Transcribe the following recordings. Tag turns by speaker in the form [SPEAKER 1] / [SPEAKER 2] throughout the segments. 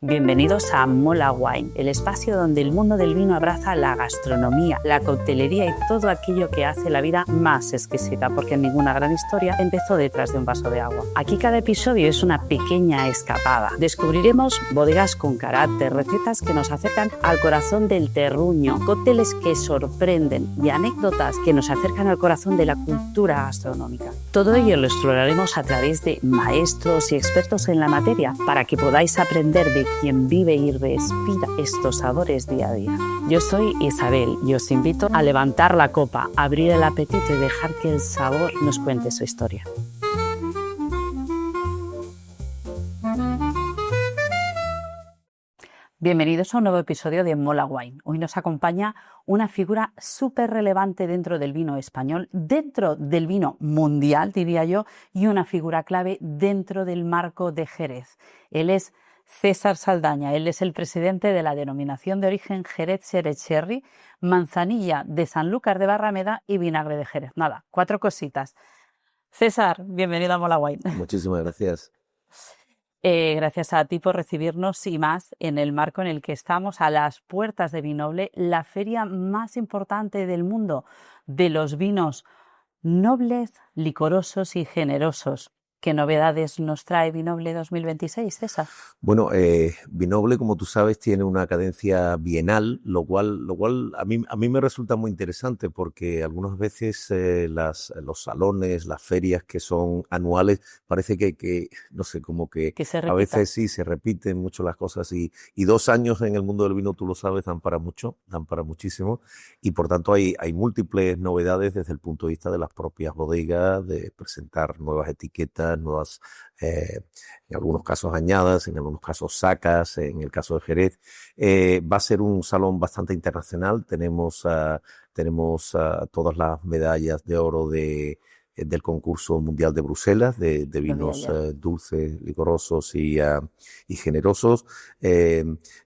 [SPEAKER 1] Bienvenidos a Mola Wine, el espacio donde el mundo del vino abraza la gastronomía, la coctelería y todo aquello que hace la vida más exquisita, porque ninguna gran historia empezó detrás de un vaso de agua. Aquí cada episodio es una pequeña escapada. Descubriremos bodegas con carácter, recetas que nos acercan al corazón del terruño, cócteles que sorprenden y anécdotas que nos acercan al corazón de la cultura gastronómica. Todo ello lo exploraremos a través de maestros y expertos en la materia para que podáis aprender de quien vive y respira estos sabores día a día. Yo soy Isabel y os invito a levantar la copa, abrir el apetito y dejar que el sabor nos cuente su historia. Bienvenidos a un nuevo episodio de Mola Wine. Hoy nos acompaña una figura súper relevante dentro del vino español, dentro del vino mundial, diría yo, y una figura clave dentro del marco de Jerez. Él es César Saldaña. Él es el presidente de la denominación de origen Jerez Xerez Sherry, manzanilla de Sanlúcar de Barrameda y vinagre de Jerez. Nada, 4 cositas. César, bienvenido a Mola Wine.
[SPEAKER 2] Muchísimas gracias.
[SPEAKER 1] Gracias a ti por recibirnos y más en el marco en el que estamos a las puertas de Vinoble, la feria más importante del mundo de los vinos nobles, licorosos y generosos. ¿Qué novedades nos trae Vinoble 2026, César?
[SPEAKER 2] Bueno, Vinoble, como tú sabes, tiene una cadencia bienal, lo cual a mí me resulta muy interesante porque algunas veces los salones, las ferias que son anuales, parece que no sé, como que a veces sí se repiten mucho las cosas y 2 años en el mundo del vino, tú lo sabes, dan para mucho, dan para muchísimo y por tanto hay múltiples novedades desde el punto de vista de las propias bodegas, de presentar nuevas etiquetas, nuevas, en algunos casos añadas, en algunos casos sacas, en el caso de Jerez. Va a ser un salón bastante internacional. Tenemos todas las medallas de oro del concurso mundial de Bruselas, de vinos dulces, licorosos y generosos.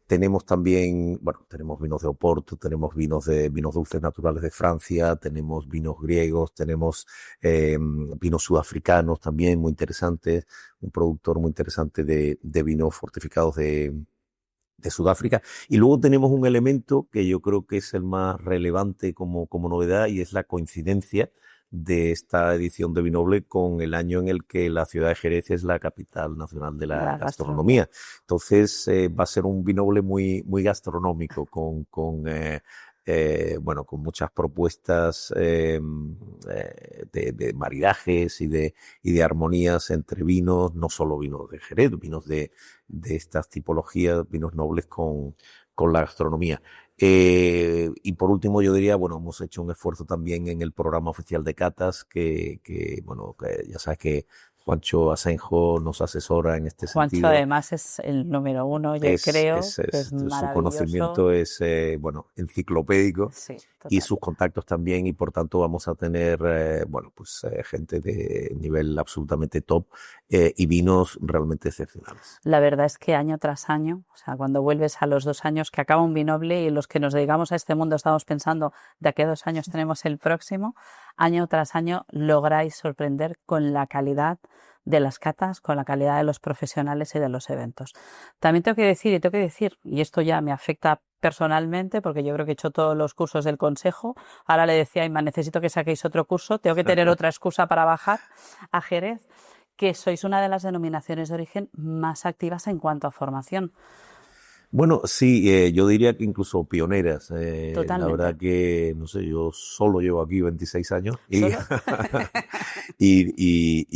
[SPEAKER 2] Tenemos también, tenemos vinos de Oporto, tenemos vinos dulces naturales de Francia, tenemos vinos griegos, tenemos vinos sudafricanos también muy interesantes, un productor muy interesante de vinos fortificados de Sudáfrica. Y luego tenemos un elemento que yo creo que es el más relevante como novedad y es la coincidencia de esta edición de Vinoble con el año en el que la ciudad de Jerez es la capital nacional de la gastronomía. Entonces va a ser un Vinoble muy, muy gastronómico con muchas propuestas de maridajes y de armonías entre vinos, no solo vinos de Jerez, vinos de estas tipologías, vinos nobles con la gastronomía. Y por último yo diría, hemos hecho un esfuerzo también en el programa oficial de catas que ya sabes que Juancho Asenjo nos asesora en este sentido.
[SPEAKER 1] Juancho además es el número 1, yo creo. Es
[SPEAKER 2] su conocimiento es enciclopédico, sí, y sus contactos también, y por tanto vamos a tener gente de nivel absolutamente top y vinos realmente excepcionales.
[SPEAKER 1] La verdad es que año tras año, o sea, cuando vuelves a los 2 años que acaba un Vinoble y los que nos dedicamos a este mundo estamos pensando de aquí a 2 años tenemos el próximo, año tras año lográis sorprender con la calidad de las catas, con la calidad de los profesionales y de los eventos. También tengo que decir, y esto ya me afecta personalmente, porque yo creo que he hecho todos los cursos del consejo, ahora le decía a Inma, necesito que saquéis otro curso, tengo que tener otra excusa para bajar a Jerez, que sois una de las denominaciones de origen más activas en cuanto a formación.
[SPEAKER 2] Bueno, sí, yo diría que incluso pioneras.
[SPEAKER 1] Totalmente.
[SPEAKER 2] La verdad que, no sé, yo solo llevo aquí 26 años y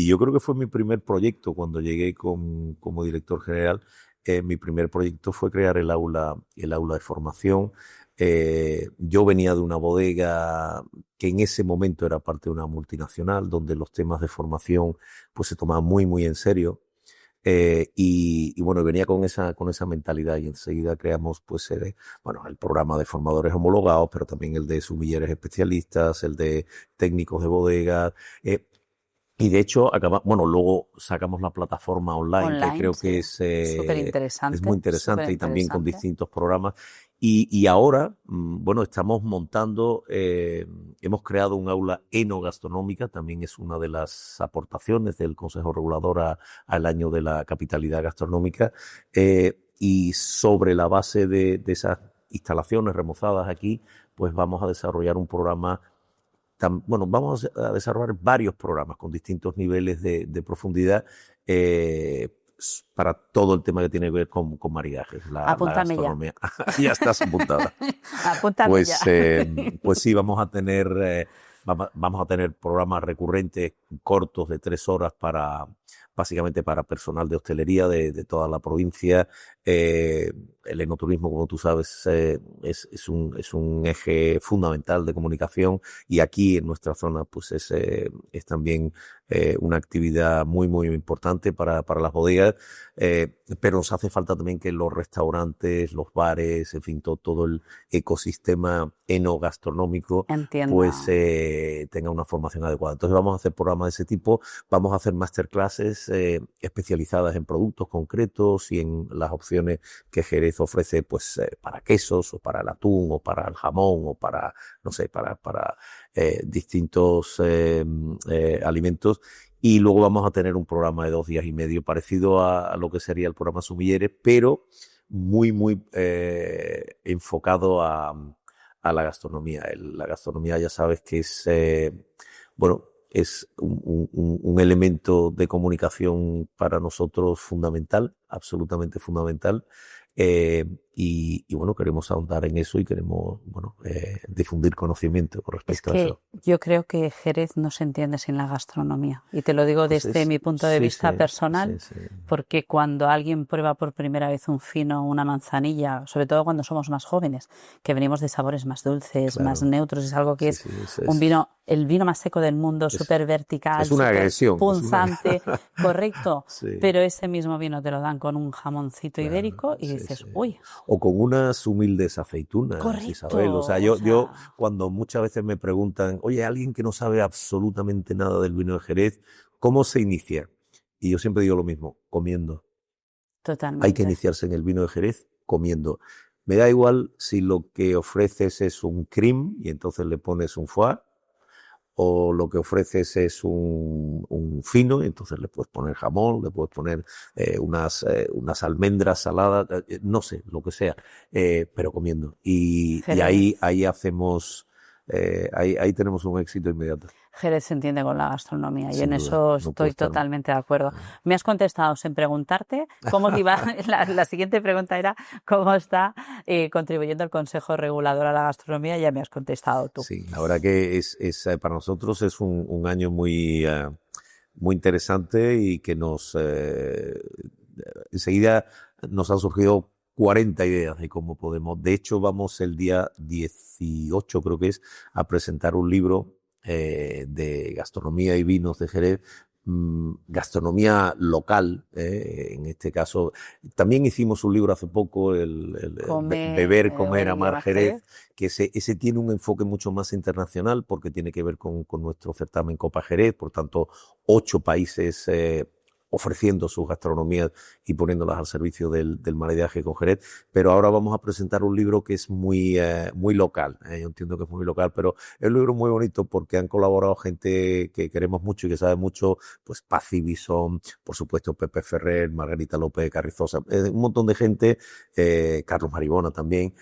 [SPEAKER 2] yo creo que fue mi primer proyecto cuando llegué como director general. Mi primer proyecto fue crear el aula de formación. Yo venía de una bodega que en ese momento era parte de una multinacional, donde los temas de formación pues se tomaban muy, muy en serio. Venía con esa mentalidad y enseguida creamos el programa de formadores homologados, pero también el de sumilleres especialistas, el de técnicos de bodega. Y de hecho, luego sacamos la plataforma online que creo que es muy interesante y también con distintos programas. Y ahora, estamos montando, hemos creado un aula enogastronómica, también es una de las aportaciones del Consejo Regulador al año de la capitalidad gastronómica, y sobre la base de esas instalaciones remozadas aquí, pues vamos a desarrollar un programa. Bueno, vamos a desarrollar varios programas con distintos niveles de profundidad para todo el tema que tiene que ver con maridajes, la
[SPEAKER 1] Apúntame ya.
[SPEAKER 2] gastronomía. Ya estás apuntada.
[SPEAKER 1] Apúntame
[SPEAKER 2] Pues,
[SPEAKER 1] ya.
[SPEAKER 2] pues sí, vamos a tener programas recurrentes cortos de 3 horas básicamente para personal de hostelería de toda la provincia. El enoturismo, como tú sabes, es un eje fundamental de comunicación, y aquí en nuestra zona pues es también una actividad muy, muy importante para las bodegas, pero nos hace falta también que los restaurantes, los bares, en fin, todo el ecosistema enogastronómico
[SPEAKER 1] Entiendo.
[SPEAKER 2] pues tenga una formación adecuada. Entonces vamos a hacer programas de ese tipo, vamos a hacer masterclasses especializadas en productos concretos y en las opciones que Jerez ofrece, pues para quesos o para el atún o para el jamón o para, no sé, para distintos alimentos. Y luego vamos a tener un programa de 2 días y medio parecido a lo que sería el programa Sumilleres, pero muy, muy enfocado a la gastronomía. La gastronomía, ya sabes que es, bueno, es un elemento de comunicación para nosotros fundamental, absolutamente fundamental. Y bueno, queremos ahondar en eso y queremos, bueno, difundir conocimiento con
[SPEAKER 1] Es
[SPEAKER 2] respecto a
[SPEAKER 1] que
[SPEAKER 2] eso.
[SPEAKER 1] yo creo que Jerez no se entiende sin la gastronomía. Y te lo digo
[SPEAKER 2] Pues
[SPEAKER 1] desde mi punto de
[SPEAKER 2] sí,
[SPEAKER 1] vista
[SPEAKER 2] sí,
[SPEAKER 1] personal,
[SPEAKER 2] sí, sí.
[SPEAKER 1] porque cuando alguien prueba por primera vez un fino, una manzanilla, sobre todo cuando somos más jóvenes, que venimos de sabores más dulces, más
[SPEAKER 2] Claro.
[SPEAKER 1] neutros, es algo que
[SPEAKER 2] Sí,
[SPEAKER 1] es
[SPEAKER 2] sí,
[SPEAKER 1] un vino, el vino más seco del mundo, súper vertical,
[SPEAKER 2] es una
[SPEAKER 1] súper
[SPEAKER 2] agresión.
[SPEAKER 1] punzante, correcto,
[SPEAKER 2] Sí,
[SPEAKER 1] pero ese mismo vino te lo dan con un jamoncito
[SPEAKER 2] claro,
[SPEAKER 1] ibérico y
[SPEAKER 2] sí,
[SPEAKER 1] dices,
[SPEAKER 2] sí.
[SPEAKER 1] uy,
[SPEAKER 2] O con unas humildes aceitunas, Isabel. O
[SPEAKER 1] correcto,
[SPEAKER 2] sea,
[SPEAKER 1] o
[SPEAKER 2] yo
[SPEAKER 1] sea,
[SPEAKER 2] cuando muchas veces me preguntan, oye, alguien que no sabe absolutamente nada del vino de Jerez, ¿cómo se inicia? Y yo siempre digo lo mismo, comiendo. Hay que
[SPEAKER 1] totalmente.
[SPEAKER 2] iniciarse en el vino de Jerez comiendo. Me da igual si lo que ofreces es un cream y entonces le pones un foie, o lo que ofreces es un fino, y entonces le puedes poner jamón, le puedes poner unas almendras saladas, no sé, lo que sea, pero comiendo. Y ahí
[SPEAKER 1] Jerez.
[SPEAKER 2] hacemos, ahí tenemos un éxito inmediato.
[SPEAKER 1] Jerez se entiende con la gastronomía y en
[SPEAKER 2] Sin duda,
[SPEAKER 1] eso
[SPEAKER 2] no puedo
[SPEAKER 1] estoy
[SPEAKER 2] estar.
[SPEAKER 1] totalmente de acuerdo. Me has contestado sin preguntarte cómo iba. La siguiente pregunta era cómo está contribuyendo el Consejo Regulador a la gastronomía. Ya me has contestado tú.
[SPEAKER 2] Sí, la verdad que para nosotros es un año muy interesante, y que enseguida nos han surgido 40 ideas de cómo podemos. De hecho, vamos el día 18, creo que es, a presentar un libro de gastronomía y vinos de Jerez, gastronomía local, en este caso. También hicimos un libro hace poco, Beber, Comer, Amar Jerez, que ese tiene un enfoque mucho más internacional, porque tiene que ver con nuestro certamen Copa Jerez, por tanto, 8 países ofreciendo sus gastronomías y poniéndolas al servicio del maridaje con Jerez. Pero ahora vamos a presentar un libro que es muy local. Yo entiendo que es muy local, pero es un libro muy bonito porque han colaborado gente que queremos mucho y que sabe mucho, pues Pazzi Bisson, por supuesto Pepe Ferrer, Margarita López Carrizosa, un montón de gente, Carlos Maribona también.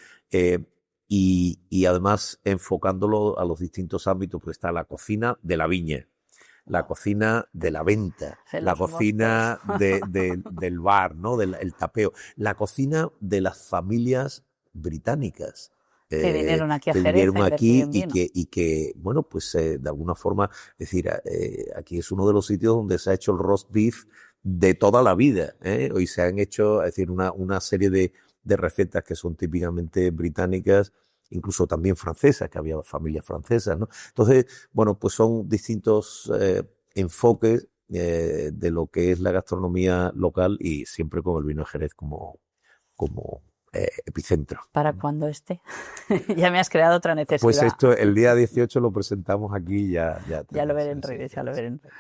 [SPEAKER 2] Y además enfocándolo a los distintos ámbitos, pues está la cocina de la viña, la cocina de la venta, la cocina del bar, ¿no? El tapeo, la cocina de las familias británicas
[SPEAKER 1] que vinieron aquí a
[SPEAKER 2] que
[SPEAKER 1] Jerez
[SPEAKER 2] vinieron
[SPEAKER 1] a invertir
[SPEAKER 2] aquí
[SPEAKER 1] en vino.
[SPEAKER 2] y que bueno, pues de alguna forma, es decir, aquí es uno de los sitios donde se ha hecho el roast beef de toda la vida, Hoy se han hecho, es decir, una serie de recetas que son típicamente británicas, incluso también francesas, que había familias francesas, ¿no? Entonces, bueno, pues son distintos enfoques de lo que es la gastronomía local, y siempre con el vino de Jerez como epicentro.
[SPEAKER 1] Para cuando esté. Ya me has creado otra necesidad.
[SPEAKER 2] Pues esto, el día 18 lo presentamos aquí, ya
[SPEAKER 1] lo veré en redes, ya lo veré en redes.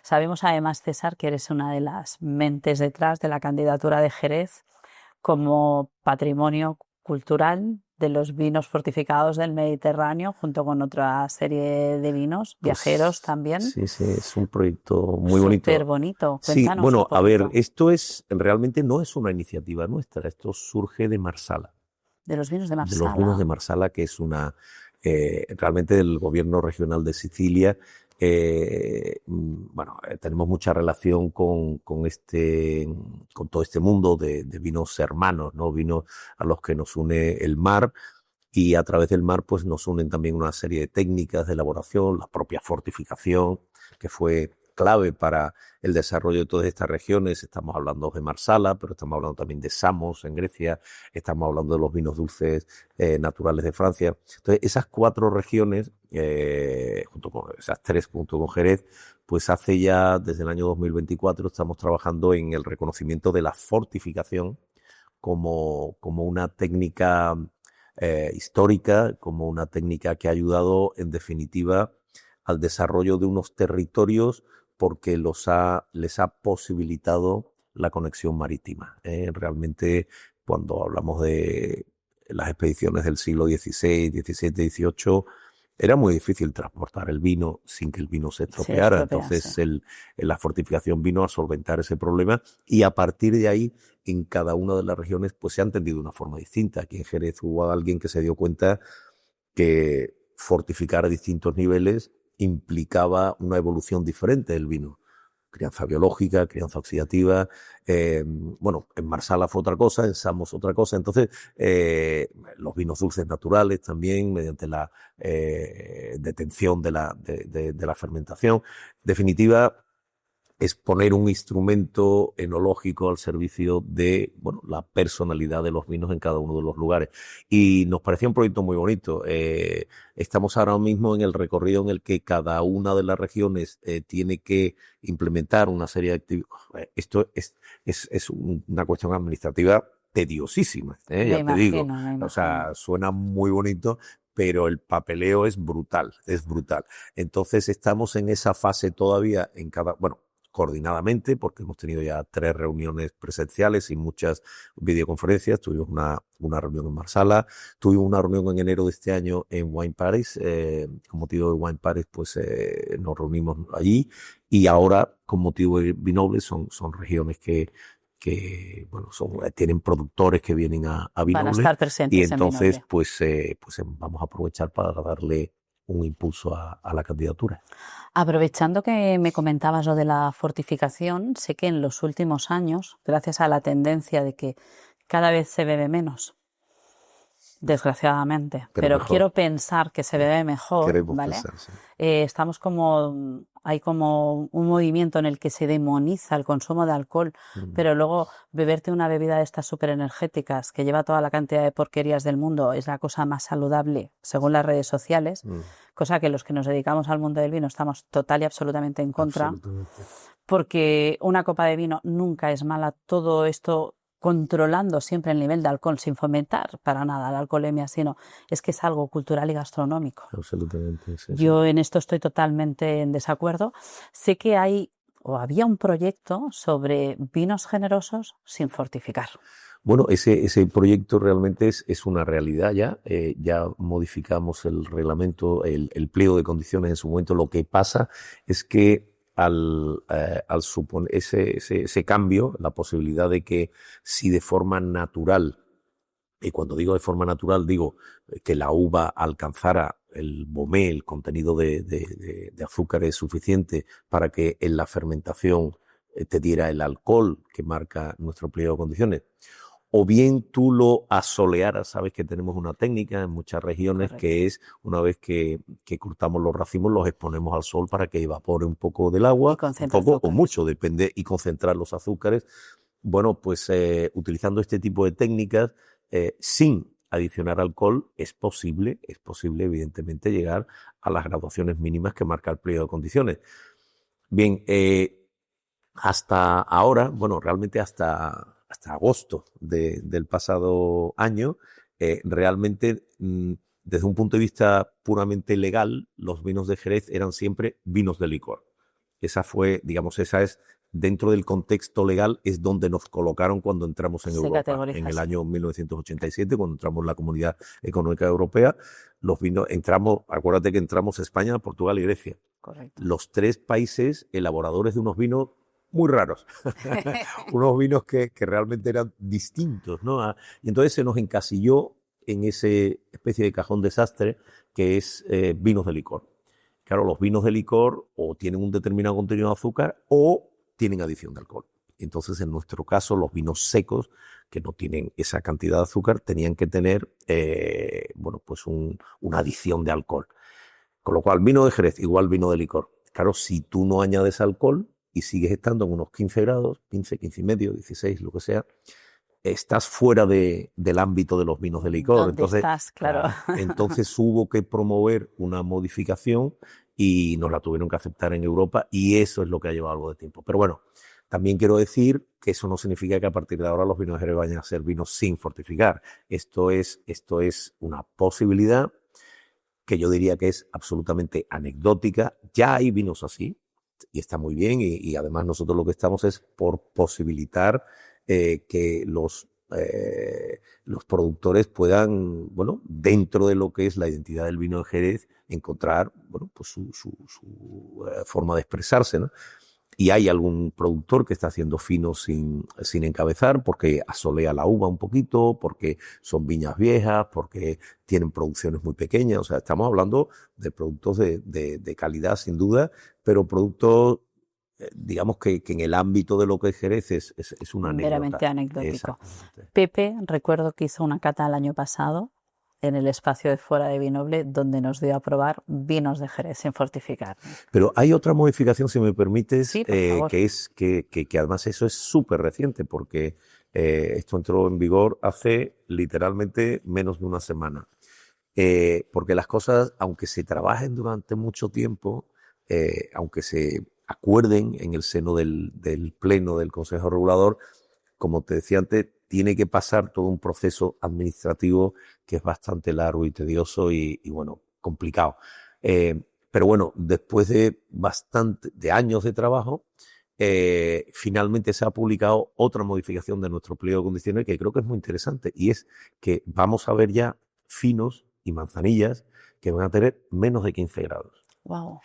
[SPEAKER 1] Sabemos además, César, que eres una de las mentes detrás de la candidatura de Jerez como patrimonio cultural de los vinos fortificados del Mediterráneo, junto con otra serie de vinos, viajeros también.
[SPEAKER 2] Sí, es un proyecto muy bonito.
[SPEAKER 1] Súper bonito.
[SPEAKER 2] Sí,
[SPEAKER 1] Cuéntanos
[SPEAKER 2] bueno,
[SPEAKER 1] un poquito.
[SPEAKER 2] a ver, realmente no es una iniciativa nuestra, esto surge de Marsala.
[SPEAKER 1] De los vinos de
[SPEAKER 2] De
[SPEAKER 1] Marsala.
[SPEAKER 2] los vinos de Marsala, que es realmente del gobierno regional de Sicilia. Tenemos mucha relación con todo este mundo de vinos hermanos, ¿no? Vinos a los que nos une el mar, y a través del mar pues nos unen también una serie de técnicas de elaboración, la propia fortificación, que fue clave para el desarrollo de todas estas regiones. Estamos hablando de Marsala, pero estamos hablando también de Samos en Grecia, estamos hablando de los vinos dulces naturales de Francia. Entonces, esas 4 regiones, esas 3 junto con Jerez, pues hace ya desde el año 2024 estamos trabajando en el reconocimiento de la fortificación como una técnica histórica, como una técnica que ha ayudado en definitiva al desarrollo de unos territorios, porque les ha posibilitado la conexión marítima. Realmente, cuando hablamos de las expediciones del siglo XVI, XVII, XVIII, era muy difícil transportar el vino sin que el vino se estropeara. Entonces, la fortificación vino a solventar ese problema, y a partir de ahí, en cada una de las regiones, pues se ha entendido de una forma distinta. Aquí en Jerez hubo alguien que se dio cuenta que fortificar a distintos niveles implicaba una evolución diferente del vino. Crianza biológica, crianza oxidativa. En Marsala fue otra cosa, en Samos otra cosa. Entonces, los vinos dulces naturales también, mediante la detención de la fermentación. En definitiva, es poner un instrumento enológico al servicio de la personalidad de los vinos en cada uno de los lugares. Y nos parecía un proyecto muy bonito. Estamos ahora mismo en el recorrido en el que cada una de las regiones tiene que implementar una serie de actividades. Esto es una cuestión administrativa tediosísima, ya te digo. O sea, suena muy bonito, pero el papeleo es brutal. Entonces estamos en esa fase todavía coordinadamente, porque hemos tenido ya 3 reuniones presenciales y muchas videoconferencias. Tuvimos una reunión en Marsala, tuvimos una reunión en enero de este año en Wine Paris. Con motivo de Wine Paris, pues nos reunimos allí, y ahora con motivo de Vinoble son regiones que tienen productores que vienen a Vinoble. Van a estar presentes, y entonces pues vamos a aprovechar para darle un impulso a la candidatura.
[SPEAKER 1] Aprovechando que me comentabas lo de la fortificación, sé que en los últimos años, gracias a la tendencia de que cada vez se bebe menos, desgraciadamente, pero quiero pensar que se bebe mejor,
[SPEAKER 2] Queremos
[SPEAKER 1] ¿vale?
[SPEAKER 2] Pensar, sí.
[SPEAKER 1] Hay como un movimiento en el que se demoniza el consumo de alcohol, pero luego beberte una bebida de estas súper energéticas que lleva toda la cantidad de porquerías del mundo es la cosa más saludable según las redes sociales, cosa que los que nos dedicamos al mundo del vino estamos total y absolutamente en contra, porque una copa de vino nunca es mala. Todo esto controlando siempre el nivel de alcohol, sin fomentar para nada la alcoholemia, sino es que es algo cultural y gastronómico.
[SPEAKER 2] Absolutamente. Sí,
[SPEAKER 1] Yo en esto estoy totalmente en desacuerdo. Sé que había un proyecto sobre vinos generosos sin fortificar.
[SPEAKER 2] Bueno, ese proyecto realmente es una realidad ya. Ya modificamos el reglamento, el pliego de condiciones en su momento. Lo que pasa es que al suponer ese cambio, la posibilidad de que si de forma natural, y cuando digo de forma natural digo que la uva alcanzara el BOME, el contenido de azúcares suficiente para que en la fermentación te diera el alcohol que marca nuestro pliego de condiciones, o bien tú lo asolearas. Sabes que tenemos una técnica en muchas regiones. Correcto. Que es, una vez que cortamos los racimos, los exponemos al sol para que evapore un poco del agua, un poco o mucho, depende, y concentrar los azúcares. Bueno, pues utilizando este tipo de técnicas, sin adicionar alcohol, es posible evidentemente llegar a las graduaciones mínimas que marca el pliego de condiciones. Bien, hasta ahora, realmente hasta agosto del pasado año, realmente desde un punto de vista puramente legal, los vinos de Jerez eran siempre vinos de licor. Esa es dentro del contexto legal es donde nos colocaron cuando entramos en
[SPEAKER 1] Se
[SPEAKER 2] Europa.
[SPEAKER 1] categoriza
[SPEAKER 2] En el
[SPEAKER 1] así.
[SPEAKER 2] año 1987, cuando entramos en la Comunidad Económica Europea, los vinos, acuérdate que entramos España, Portugal y Grecia.
[SPEAKER 1] Correcto.
[SPEAKER 2] Los 3 países elaboradores de unos vinos muy raros, unos vinos que realmente eran distintos, ¿no? Y entonces se nos encasilló en ese especie de cajón desastre que es vinos de licor. Claro, los vinos de licor o tienen un determinado contenido de azúcar o tienen adición de alcohol. Entonces, en nuestro caso, los vinos secos, que no tienen esa cantidad de azúcar, tenían que tener pues una adición de alcohol. Con lo cual, vino de Jerez, igual vino de licor. Claro, si tú no añades alcohol y sigues estando en unos 15 grados, 15, 15 y medio, 16, lo que sea, estás fuera del ámbito de los vinos de licor.
[SPEAKER 1] ¿Dónde estás? Claro.
[SPEAKER 2] Entonces hubo que promover una modificación y nos la tuvieron que aceptar en Europa y eso es lo que ha llevado algo de tiempo. Pero bueno, también quiero decir que eso no significa que a partir de ahora los vinos de Jerez vayan a ser vinos sin fortificar. Esto es una posibilidad que yo diría que es absolutamente anecdótica. Ya hay vinos así y está muy bien y además nosotros lo que estamos es por posibilitar que los productores puedan, bueno, dentro de lo que es la identidad del vino de Jerez, encontrar, bueno, pues su forma de expresarse, ¿no? Y hay algún productor que está haciendo finos sin encabezar porque asolea la uva un poquito, porque son viñas viejas, porque tienen producciones muy pequeñas. O sea, estamos hablando de productos de calidad, sin duda, pero productos, digamos que en el ámbito de lo que es Jerez es una anécdota.
[SPEAKER 1] Meramente anecdótico.
[SPEAKER 2] Exactamente.
[SPEAKER 1] Pepe, recuerdo que hizo una cata el año pasado en el espacio de Fora de Vinoble, donde nos dio a probar vinos de Jerez sin fortificar.
[SPEAKER 2] Pero hay otra modificación, si me permites,
[SPEAKER 1] Sí, por favor.
[SPEAKER 2] que es que además eso es súper reciente, porque esto entró en vigor hace literalmente menos de una semana. Porque las cosas, aunque se trabajen durante mucho tiempo, aunque se acuerden en el seno del Pleno del Consejo Regulador, como te decía antes, tiene que pasar todo un proceso administrativo que es bastante largo y tedioso y bueno, complicado. Pero bueno, después de años de trabajo, finalmente se ha publicado otra modificación de nuestro pliego de condiciones que creo que es muy interesante y es que vamos a ver ya finos y manzanillas que van a tener menos de 15 grados.
[SPEAKER 1] Wow.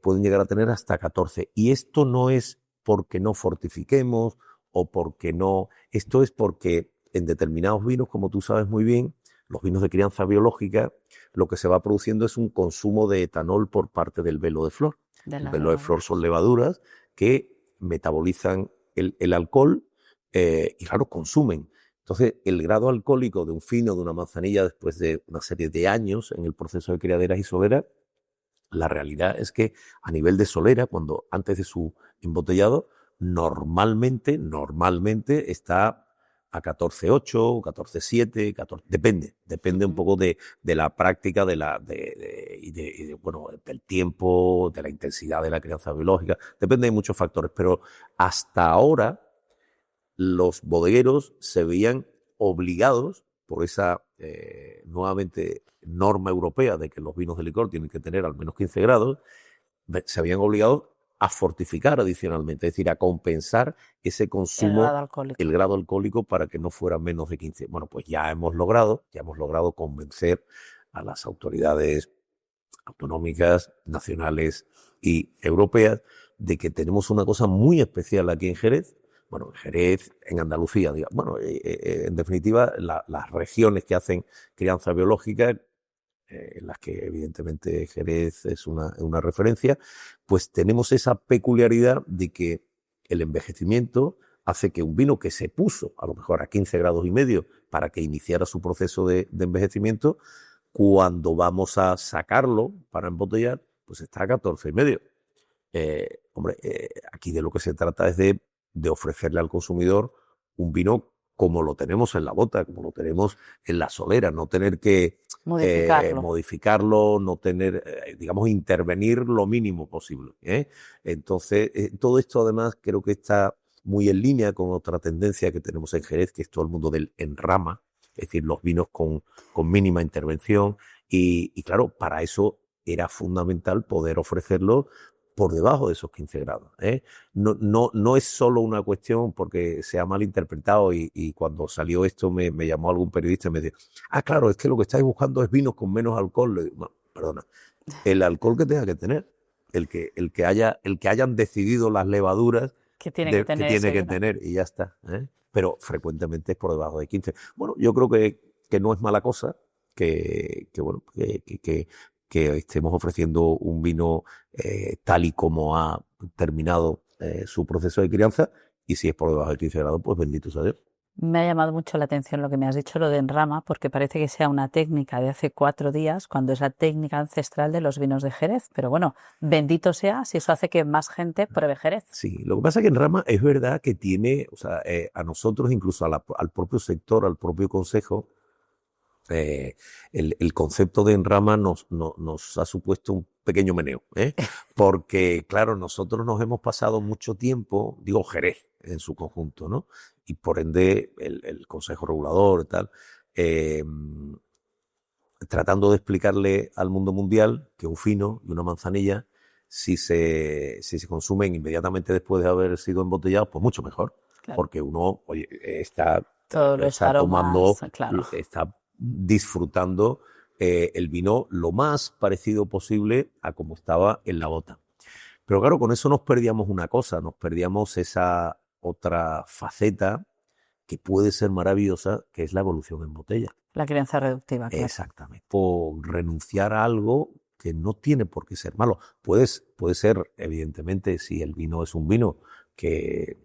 [SPEAKER 2] Pueden llegar a tener hasta 14. Y esto no es porque no fortifiquemos o porque no... Esto es porque en determinados vinos, como tú sabes muy bien, los vinos de crianza biológica, lo que se va produciendo es un consumo de etanol por parte del velo de flor. El velo de flor son levaduras que metabolizan el alcohol y, claro, consumen. Entonces, el grado alcohólico de un fino, de una manzanilla, después de una serie de años en el proceso de criaderas y soleras, la realidad es que a nivel de solera, cuando antes de su embotellado, normalmente está a 14,8, 14,7, 14, depende un poco de la práctica, bueno, del tiempo, de la intensidad de la crianza biológica, depende de muchos factores, pero hasta ahora los bodegueros se veían obligados por esa nuevamente norma europea de que los vinos de licor tienen que tener al menos 15 grados, se habían obligado a fortificar adicionalmente, es decir, a compensar ese consumo, el grado alcohólico para que no fuera menos de 15. Bueno, pues ya hemos logrado convencer a las autoridades autonómicas, nacionales y europeas de que tenemos una cosa muy especial aquí en Jerez. Bueno, en Jerez, en Andalucía, digamos. Bueno, en definitiva, las regiones que hacen crianza biológica, en las que evidentemente Jerez es una referencia, pues tenemos esa peculiaridad de que el envejecimiento hace que un vino que se puso a lo mejor a 15 grados y medio para que iniciara su proceso de envejecimiento, cuando vamos a sacarlo para embotellar, pues está a 14 y medio. Aquí de lo que se trata es de ofrecerle al consumidor un vino como lo tenemos en la bota, como lo tenemos en la solera, no tener que modificarlo, no tener, digamos, intervenir lo mínimo posible. Entonces, todo esto además creo que está muy en línea con otra tendencia que tenemos en Jerez, que es todo el mundo del enrama, es decir, los vinos con mínima intervención y claro, para eso era fundamental poder ofrecerlo por debajo de esos 15 grados. No es solo una cuestión porque se ha malinterpretado y cuando salió esto me llamó algún periodista y me dijo, claro, es que lo que estáis buscando es vinos con menos alcohol. Le digo, no, perdona, el alcohol que tenga que tener, el que hayan decidido las levaduras
[SPEAKER 1] que tiene
[SPEAKER 2] que tener y ya está. Pero frecuentemente es por debajo de 15. Bueno, yo creo que no es mala cosa que estemos ofreciendo un vino tal y como ha terminado su proceso de crianza, y si es por debajo de 15 grados, pues bendito sea Dios.
[SPEAKER 1] Me ha llamado mucho la atención lo que me has dicho, lo de enrama, porque parece que sea una técnica de hace 4 días, cuando es la técnica ancestral de los vinos de Jerez. Pero bueno, bendito sea si eso hace que más gente pruebe Jerez.
[SPEAKER 2] Sí, lo que pasa es que enrama es verdad que tiene, o sea, a nosotros, incluso al propio sector, al propio consejo, el concepto de enrama nos ha supuesto un pequeño meneo, porque claro, nosotros nos hemos pasado mucho tiempo, digo Jerez en su conjunto, ¿no? Y por ende el Consejo Regulador y tal, tratando de explicarle al mundo mundial que un fino y una manzanilla, si se consumen inmediatamente después de haber sido embotellados, pues mucho mejor, claro. Porque uno está tomando, claro. Está disfrutando el vino lo más parecido posible a como estaba en la bota. Pero claro, con eso nos perdíamos una cosa, nos perdíamos esa otra faceta que puede ser maravillosa, que es la evolución en botella.
[SPEAKER 1] La crianza reductiva, claro.
[SPEAKER 2] Exactamente. Por renunciar a algo que no tiene por qué ser malo. Puede ser, evidentemente, si el vino es un vino que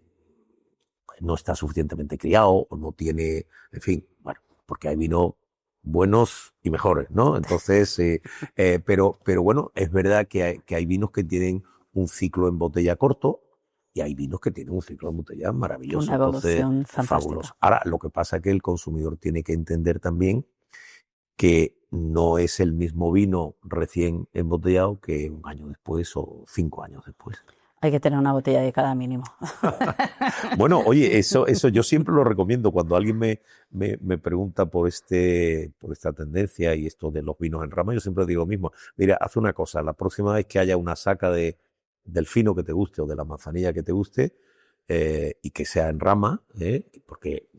[SPEAKER 2] no está suficientemente criado o no tiene, en fin, bueno, porque hay vinos buenos y mejores, ¿no? Entonces, pero bueno, es verdad que hay vinos que tienen un ciclo en botella corto y hay vinos que tienen un ciclo en botella maravilloso.
[SPEAKER 1] Una evolución fantástica.
[SPEAKER 2] Fabuloso. Ahora, lo que pasa es que el consumidor tiene que entender también que no es el mismo vino recién embotellado que un año después o 5 años después.
[SPEAKER 1] Hay que tener una botella de cada mínimo.
[SPEAKER 2] Bueno, oye, eso yo siempre lo recomiendo cuando alguien me pregunta por esta tendencia y esto de los vinos en rama. Yo siempre digo lo mismo. Mira, haz una cosa. La próxima vez que haya una saca del fino que te guste o de la manzanilla que te guste y que sea en rama, porque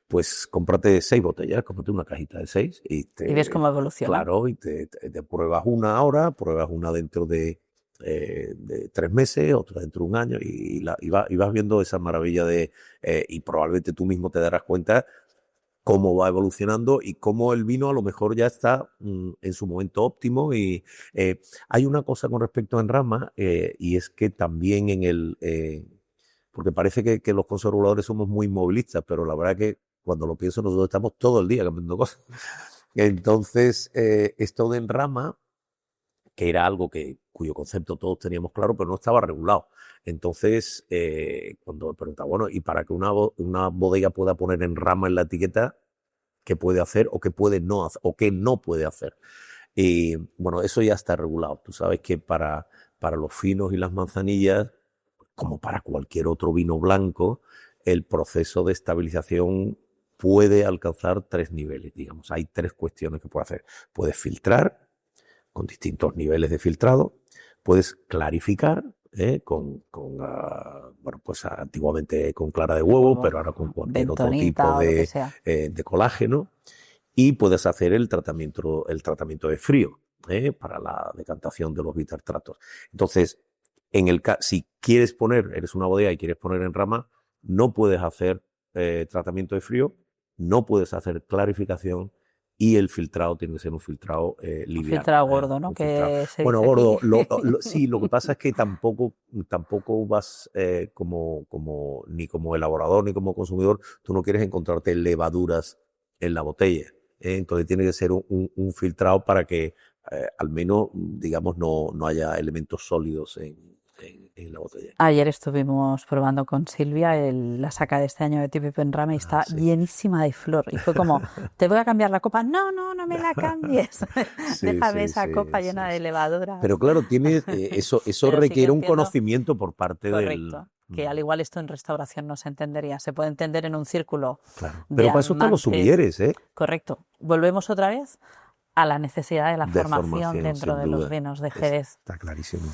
[SPEAKER 2] pues cómprate 6 botellas, cómprate una cajita de 6 y
[SPEAKER 1] ves cómo evoluciona.
[SPEAKER 2] Claro, y te pruebas una ahora, pruebas una dentro de 3 meses, otra dentro de un año y vas viendo esa maravilla y probablemente tú mismo te darás cuenta cómo va evolucionando y cómo el vino a lo mejor ya está en su momento óptimo. Y hay una cosa con respecto a enrama y es que también porque parece que los conservadores somos muy inmovilistas, pero la verdad que cuando lo pienso nosotros estamos todo el día cambiando cosas. Entonces esto de enrama, que era algo cuyo concepto todos teníamos claro, pero no estaba regulado. Entonces, cuando me preguntaba, bueno, y para que una bodega pueda poner en rama en la etiqueta, ¿qué puede hacer o qué puede no hacer o qué no puede hacer? Y bueno, eso ya está regulado. Tú sabes que para los finos y las manzanillas, como para cualquier otro vino blanco, el proceso de estabilización puede alcanzar 3 niveles, digamos. Hay 3 cuestiones que puede hacer. Puedes filtrar con distintos niveles de filtrado, puedes clarificar bueno, pues antiguamente con clara de huevo, pero ahora con cualquier otro tipo de colágeno, y puedes hacer el tratamiento de frío para la decantación de los bitartratos. Entonces, si quieres eres una bodega y quieres poner en rama, no puedes hacer tratamiento de frío, no puedes hacer clarificación, y el filtrado tiene que ser un filtrado liviano. Un
[SPEAKER 1] filtrado gordo, ¿no?
[SPEAKER 2] Bueno, gordo. Sí, lo que pasa es que tampoco vas ni como elaborador ni como consumidor, tú no quieres encontrarte levaduras en la botella. Entonces tiene que ser un filtrado para que al menos, digamos, no haya elementos sólidos en la botella.
[SPEAKER 1] Ayer estuvimos probando con Silvia la saca de este año de Típico en Rama y está llenísima de flor. Y fue como, te voy a cambiar la copa. No me la cambies. Déjame esa copa llena de levadura.
[SPEAKER 2] Pero claro, eso requiere un conocimiento por parte
[SPEAKER 1] Correcto. Que al igual esto en restauración no se entendería. Se puede entender en un círculo.
[SPEAKER 2] Claro. Pero para eso están los sumilleres, ¿eh?
[SPEAKER 1] Correcto. Volvemos otra vez a la necesidad de la formación dentro de los vinos de Jerez.
[SPEAKER 2] Está clarísimo.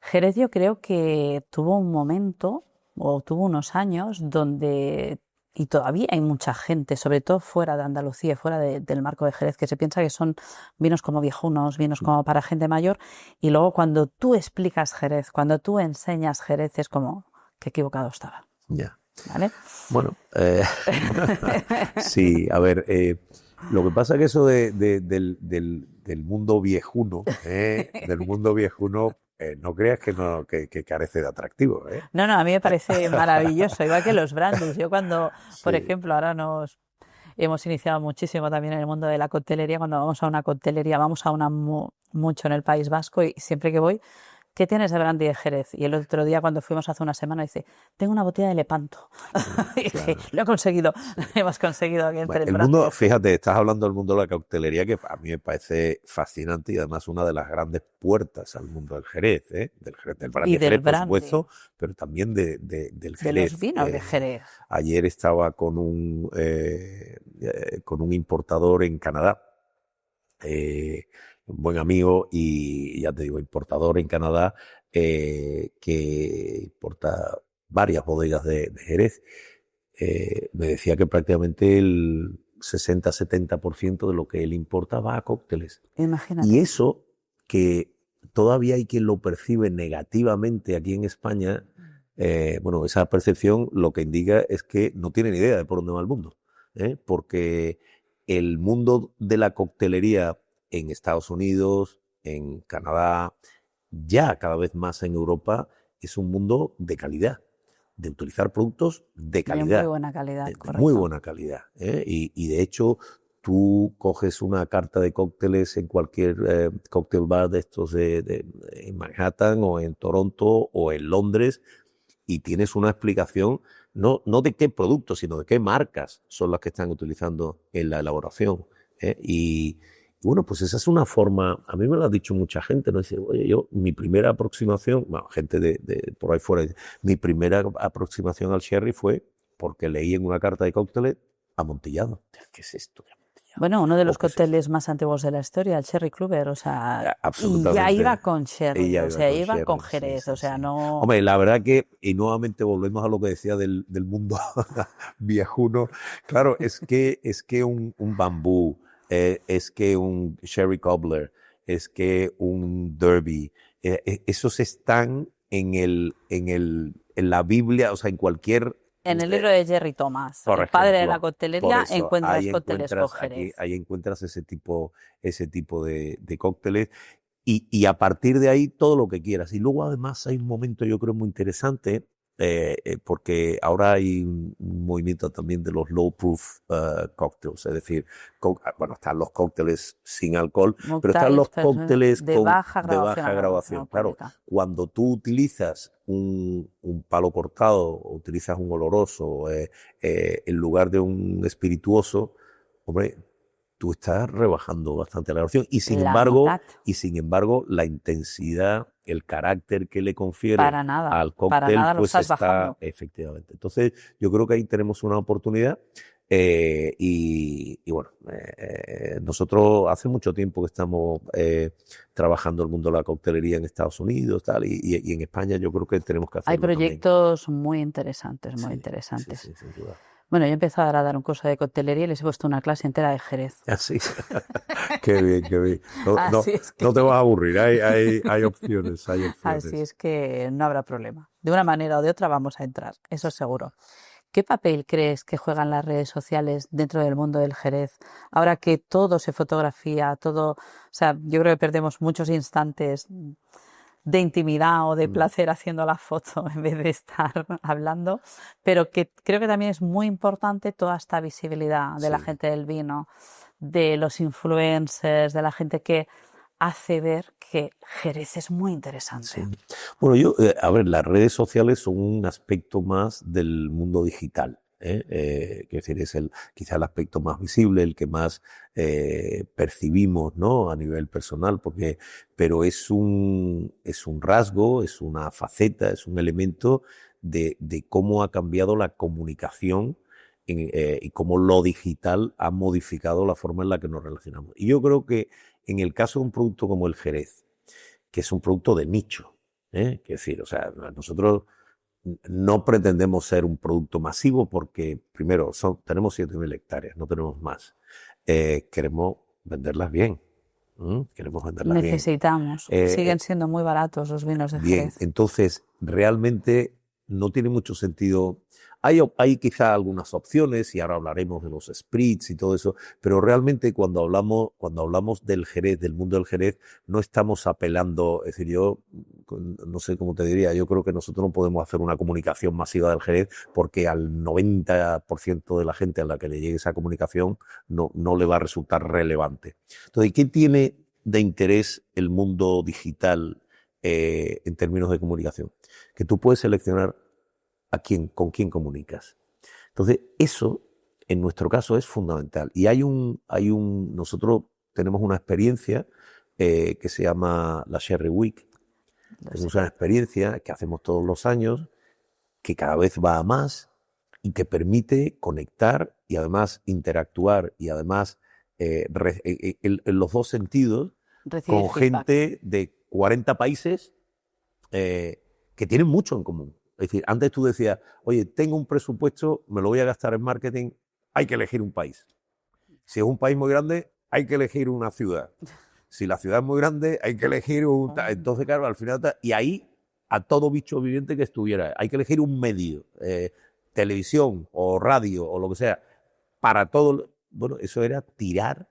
[SPEAKER 1] Jerez yo creo que tuvo un momento o tuvo unos años donde, y todavía hay mucha gente, sobre todo fuera de Andalucía, fuera del marco de Jerez, que se piensa que son vinos como viejunos, vinos como para gente mayor, y luego cuando tú explicas Jerez, cuando tú enseñas Jerez, es como, qué equivocado estaba.
[SPEAKER 2] Ya.
[SPEAKER 1] ¿Vale?
[SPEAKER 2] Bueno, sí, a ver, lo que pasa es que eso del mundo viejuno, no creas que, no, que carece de atractivo, ¿eh?
[SPEAKER 1] No, a mí me parece maravilloso, igual que los brandus. Yo cuando, por
[SPEAKER 2] Sí.
[SPEAKER 1] ejemplo, ahora nos hemos iniciado muchísimo también en el mundo de la coctelería, cuando vamos a una coctelería, vamos a una mucho en el País Vasco y siempre que voy, ¿qué tienes de brandy de Jerez? Y el otro día cuando fuimos hace una semana dice, tengo una botella de Lepanto. Y dije,
[SPEAKER 2] Claro.
[SPEAKER 1] lo he conseguido, hemos conseguido que entre
[SPEAKER 2] Bueno,
[SPEAKER 1] el
[SPEAKER 2] el
[SPEAKER 1] brandy.
[SPEAKER 2] mundo, fíjate, estás hablando del mundo de la coctelería, que a mí me parece fascinante y además una de las grandes puertas al mundo del Jerez, ¿eh? Del brandy
[SPEAKER 1] Y
[SPEAKER 2] de Jerez,
[SPEAKER 1] del
[SPEAKER 2] por
[SPEAKER 1] brandy,
[SPEAKER 2] supuesto, pero también del
[SPEAKER 1] de los
[SPEAKER 2] Jerez.
[SPEAKER 1] vinos de Jerez.
[SPEAKER 2] Ayer estaba con un importador en Canadá, un buen amigo y ya te digo, importador en Canadá, que importa varias bodegas de Jerez. Me decía que prácticamente el 60-70% de lo que él importa va a cócteles.
[SPEAKER 1] Imagínate.
[SPEAKER 2] Y eso, que todavía hay quien lo percibe negativamente aquí en España, bueno, esa percepción lo que indica es que no tienen idea de por dónde va el mundo, ¿eh? Porque el mundo de la coctelería en Estados Unidos, en Canadá, ya cada vez más en Europa, es un mundo de calidad, de utilizar productos de
[SPEAKER 1] De muy
[SPEAKER 2] calidad,
[SPEAKER 1] buena calidad,
[SPEAKER 2] de muy
[SPEAKER 1] correcto.
[SPEAKER 2] buena calidad, ¿eh? Y de hecho, tú coges una carta de cócteles en cualquier cóctel bar de estos en Manhattan o en Toronto o en Londres y tienes una explicación no de qué productos, sino de qué marcas son las que están utilizando en la elaboración, ¿eh? Y bueno, pues esa es una forma, a mí me lo ha dicho mucha gente, ¿no? Dice, oye, mi primera aproximación, bueno, gente de por ahí fuera, mi primera aproximación al sherry fue porque leí en una carta de cócteles amontillado. ¿Qué es esto de amontillado?
[SPEAKER 1] Bueno, uno de los
[SPEAKER 2] ¿O qué es esto?
[SPEAKER 1] cócteles más antiguos de la historia, el Cherry Clubber, o sea, y ya
[SPEAKER 2] Absolutamente.
[SPEAKER 1] iba con sherry,
[SPEAKER 2] Ella
[SPEAKER 1] o
[SPEAKER 2] iba
[SPEAKER 1] sea,
[SPEAKER 2] con
[SPEAKER 1] iba con
[SPEAKER 2] sherry,
[SPEAKER 1] Jerez,
[SPEAKER 2] sí,
[SPEAKER 1] o sea,
[SPEAKER 2] sí.
[SPEAKER 1] no...
[SPEAKER 2] Hombre, la verdad que, y nuevamente volvemos a lo que decía del mundo viejuno, claro, es que un bambú, es que un sherry cobbler, es que un derby, esos están en la Biblia, o sea, en cualquier...
[SPEAKER 1] En el libro de Jerry Thomas,
[SPEAKER 2] Por
[SPEAKER 1] el padre de la
[SPEAKER 2] ejemplo, por
[SPEAKER 1] coctelería,
[SPEAKER 2] eso,
[SPEAKER 1] encuentras cócteles con Jerez.
[SPEAKER 2] ahí encuentras ese tipo de cócteles y a partir de ahí todo lo que quieras. Y luego además hay un momento yo creo muy interesante porque ahora hay un movimiento también de los low proof cocktails, es decir, bueno, están los cócteles sin alcohol, pero están los cócteles
[SPEAKER 1] de baja
[SPEAKER 2] de baja graduación. Claro, cuando tú utilizas un palo cortado o utilizas un oloroso en lugar de un espirituoso, hombre, tú estás rebajando bastante la graduación y sin embargo la intensidad, el carácter que le confiere al cóctel pues está bajando. Efectivamente. Entonces yo creo que ahí tenemos una oportunidad y bueno, nosotros hace mucho tiempo que estamos trabajando el mundo de la coctelería en Estados Unidos tal, y en España yo creo que tenemos que hacerlo.
[SPEAKER 1] Hay proyectos también muy interesantes, muy interesantes.
[SPEAKER 2] Sí, sin duda.
[SPEAKER 1] Bueno, yo he empezado a dar un curso de coctelería y les he puesto una clase entera de Jerez.
[SPEAKER 2] Así. Qué bien, qué bien. No te vas a aburrir, hay opciones, hay opciones.
[SPEAKER 1] Así es que no habrá problema. De una manera o de otra vamos a entrar, eso seguro. ¿Qué papel crees que juegan las redes sociales dentro del mundo del Jerez? Ahora que todo se fotografía, todo, o sea, yo creo que perdemos muchos instantes de intimidad o de placer haciendo la foto en vez de estar hablando, pero que creo que también es muy importante toda esta visibilidad de la gente del vino, de los influencers, de la gente que hace ver que Jerez es muy interesante.
[SPEAKER 2] Sí. Bueno, a ver, las redes sociales son un aspecto más del mundo digital. Quiero decir, es quizá el aspecto más visible, el que más percibimos, ¿no? A nivel personal, pero es un rasgo, es una faceta, es un elemento de cómo ha cambiado la comunicación y cómo lo digital ha modificado la forma en la que nos relacionamos. Y yo creo que en el caso de un producto como el Jerez, que es un producto de nicho, Quiero decir, o sea, nosotros no pretendemos ser un producto masivo porque, primero, tenemos 7.000 hectáreas, no tenemos más. Queremos venderlas bien. Queremos venderlas bien.
[SPEAKER 1] Necesitamos. Siguen siendo muy baratos los vinos de
[SPEAKER 2] Bien,
[SPEAKER 1] Jerez.
[SPEAKER 2] entonces realmente no tiene mucho sentido. Hay quizá algunas opciones, y ahora hablaremos de los spritz y todo eso, pero realmente cuando hablamos del Jerez, del mundo del Jerez, no estamos apelando, es decir, yo no sé cómo te diría, yo creo que nosotros no podemos hacer una comunicación masiva del Jerez porque al 90% de la gente a la que le llegue esa comunicación no le va a resultar relevante. Entonces, ¿qué tiene de interés el mundo digital en términos de comunicación? Que tú puedes seleccionar con quién comunicas. Entonces, eso, en nuestro caso, es fundamental. Y nosotros tenemos una experiencia que se llama la Sherry Week. Es una experiencia que hacemos todos los años, que cada vez va a más y que permite conectar y además interactuar y además en los dos sentidos con gente de 40 países que tienen mucho en común. Es decir, antes tú decías, oye, tengo un presupuesto, me lo voy a gastar en marketing, hay que elegir un país. Si es un país muy grande, hay que elegir una ciudad. Si la ciudad es muy grande, hay que elegir un... Entonces, claro, al final... Y ahí, a todo bicho viviente que estuviera, hay que elegir un medio, televisión o radio o lo que sea, para todo... Bueno, eso era tirar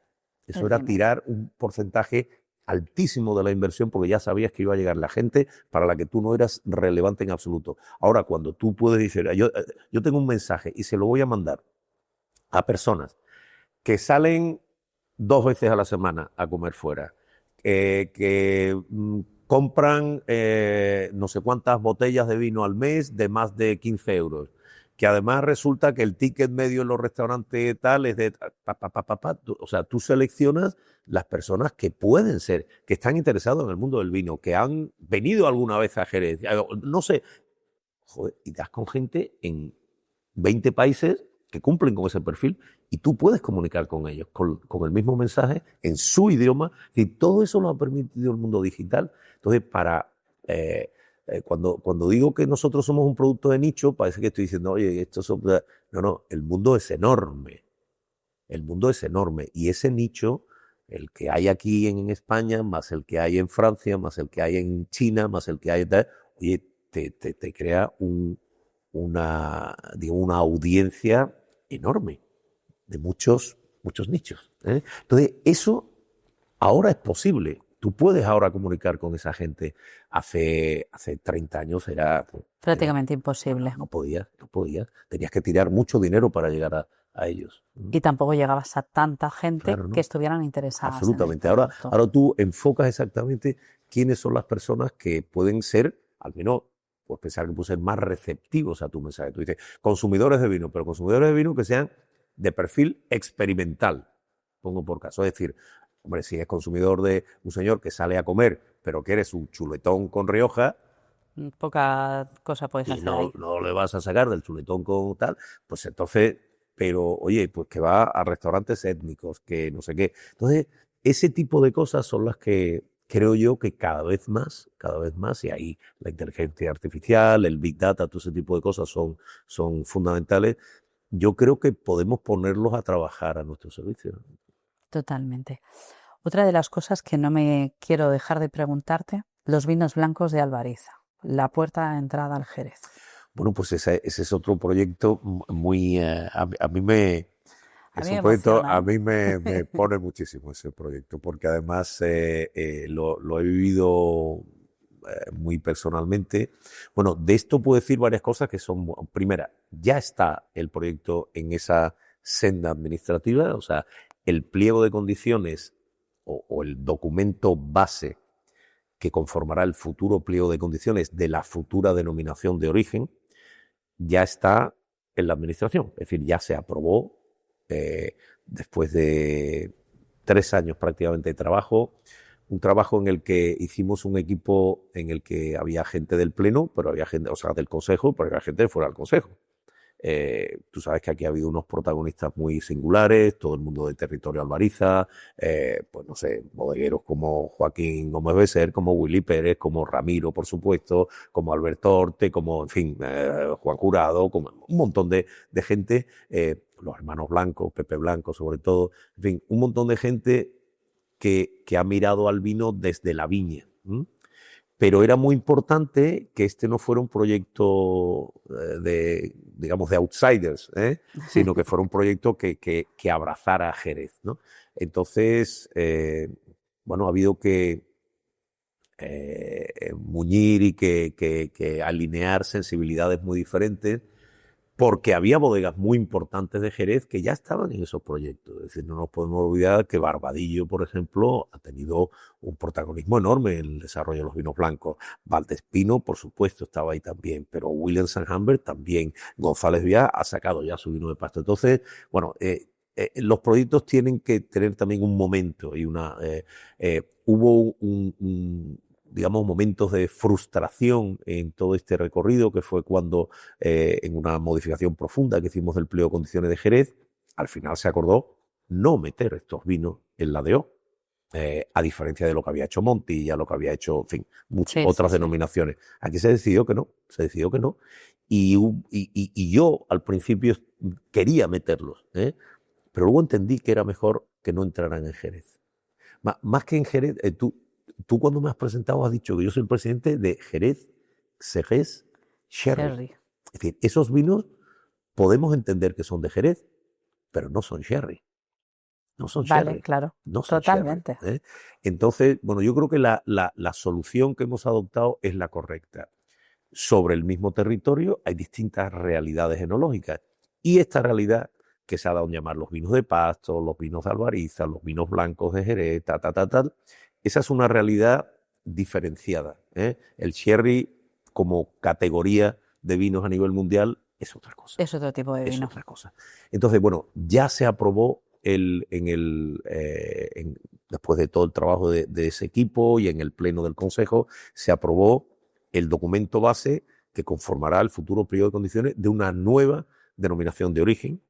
[SPEAKER 2] un porcentaje altísimo de la inversión porque ya sabías que iba a llegar la gente para la que tú no eras relevante en absoluto. Ahora, cuando tú puedes decir, yo tengo un mensaje y se lo voy a mandar a personas que salen 2 veces a la semana a comer fuera, que compran no sé cuántas botellas de vino al mes de más de 15 euros, que además resulta que el ticket medio en los restaurantes tal es de... O sea, tú seleccionas las personas que pueden ser, que están interesados en el mundo del vino, que han venido alguna vez a Jerez, no sé, joder, y das con gente en 20 países que cumplen con ese perfil y tú puedes comunicar con ellos con el mismo mensaje en su idioma, y todo eso lo ha permitido el mundo digital. Entonces, cuando digo que nosotros somos un producto de nicho, parece que estoy diciendo, oye, no, el mundo es enorme. El mundo es enorme y ese nicho, el que hay aquí en España, más el que hay en Francia, más el que hay en China, más el que hay... Oye, te crea una audiencia enorme de muchos nichos. Entonces, eso ahora es posible. Tú puedes ahora comunicar con esa gente. Hace 30 años era...
[SPEAKER 1] Prácticamente imposible.
[SPEAKER 2] No podías. Tenías que tirar mucho dinero para llegar a ellos.
[SPEAKER 1] Y tampoco llegabas a tanta gente, claro, ¿no?, que estuvieran interesadas.
[SPEAKER 2] Absolutamente. Ahora tú enfocas exactamente quiénes son las personas que pueden ser, al menos, pues pensar que pueden ser más receptivos a tu mensaje. Tú dices, consumidores de vino, pero consumidores de vino que sean de perfil experimental, pongo por caso. Es decir, hombre, si es consumidor de un señor que sale a comer, pero quiere su chuletón con Rioja,
[SPEAKER 1] poca cosa puedes hacer ahí.
[SPEAKER 2] No le vas a sacar del chuletón con tal, pues entonces, pero oye, pues que va a restaurantes étnicos, que no sé qué. Entonces, ese tipo de cosas son las que creo yo que cada vez más, y ahí la inteligencia artificial, el Big Data, todo ese tipo de cosas son fundamentales. Yo creo que podemos ponerlos a trabajar a nuestro servicio.
[SPEAKER 1] Totalmente. Otra de las cosas que no me quiero dejar de preguntarte, los vinos blancos de Alvariza, la puerta de entrada al Jerez.
[SPEAKER 2] Bueno, pues ese es otro proyecto muy... a mí me pone muchísimo ese proyecto, porque además lo he vivido muy personalmente. Bueno, de esto puedo decir varias cosas que son... Primera, ya está el proyecto en esa senda administrativa, o sea, el pliego de condiciones o el documento base que conformará el futuro pliego de condiciones de la futura denominación de origen, ya está en la administración. Es decir, ya se aprobó después de 3 años prácticamente de trabajo, un trabajo en el que hicimos un equipo en el que había gente del Pleno, pero había gente, o sea, del Consejo, pero había gente de fuera del Consejo. Tú sabes que aquí ha habido unos protagonistas muy singulares, todo el mundo de territorio Albariza, pues no sé, bodegueros como Joaquín Gómez Becer, como Willy Pérez, como Ramiro, por supuesto, como Alberto Orte, como, en fin, Juan Jurado, como un montón de gente, los hermanos Blanco, Pepe Blanco sobre todo, en fin, un montón de gente que ha mirado al vino desde la viña. Pero era muy importante que este no fuera un proyecto digamos, de outsiders, sino que fuera un proyecto que abrazara a Jerez, ¿no? Entonces, bueno, ha habido que muñir y que alinear sensibilidades muy diferentes, porque había bodegas muy importantes de Jerez que ya estaban en esos proyectos. Es decir, no nos podemos olvidar que Barbadillo, por ejemplo, ha tenido un protagonismo enorme en el desarrollo de los vinos blancos. Valdespino, por supuesto, estaba ahí también, pero Williams & Humbert también. González Viá ha sacado ya su vino de pasto. Entonces, bueno, los proyectos tienen que tener también un momento y hubo digamos, momentos de frustración en todo este recorrido, que fue cuando, en una modificación profunda que hicimos del pliego de condiciones de Jerez, al final se acordó no meter estos vinos en la DO, a diferencia de lo que había hecho Montilla, lo que había hecho, en fin, muchas otras denominaciones. Aquí se decidió que no, y yo al principio quería meterlos, pero luego entendí que era mejor que no entraran en Jerez. Más que en Jerez, tú cuando me has presentado has dicho que yo soy el presidente de Jerez, Segés, Sherry. Es decir, esos vinos podemos entender que son de Jerez, pero no son Sherry. No son
[SPEAKER 1] Vale,
[SPEAKER 2] Sherry.
[SPEAKER 1] claro,
[SPEAKER 2] no son
[SPEAKER 1] totalmente.
[SPEAKER 2] Sherry, Entonces, bueno, yo creo que la solución que hemos adoptado es la correcta. Sobre el mismo territorio hay distintas realidades enológicas, y esta realidad que se ha dado a llamar los vinos de pasto, los vinos de Albariza, los vinos blancos de Jerez, tal. Esa es una realidad diferenciada. El sherry como categoría de vinos a nivel mundial es otra cosa.
[SPEAKER 1] Es otro tipo de vino.
[SPEAKER 2] Es otra cosa. Entonces, bueno, ya se aprobó después de todo el trabajo de ese equipo y en el pleno del Consejo, se aprobó el documento base que conformará el futuro pliego de condiciones de una nueva denominación de origen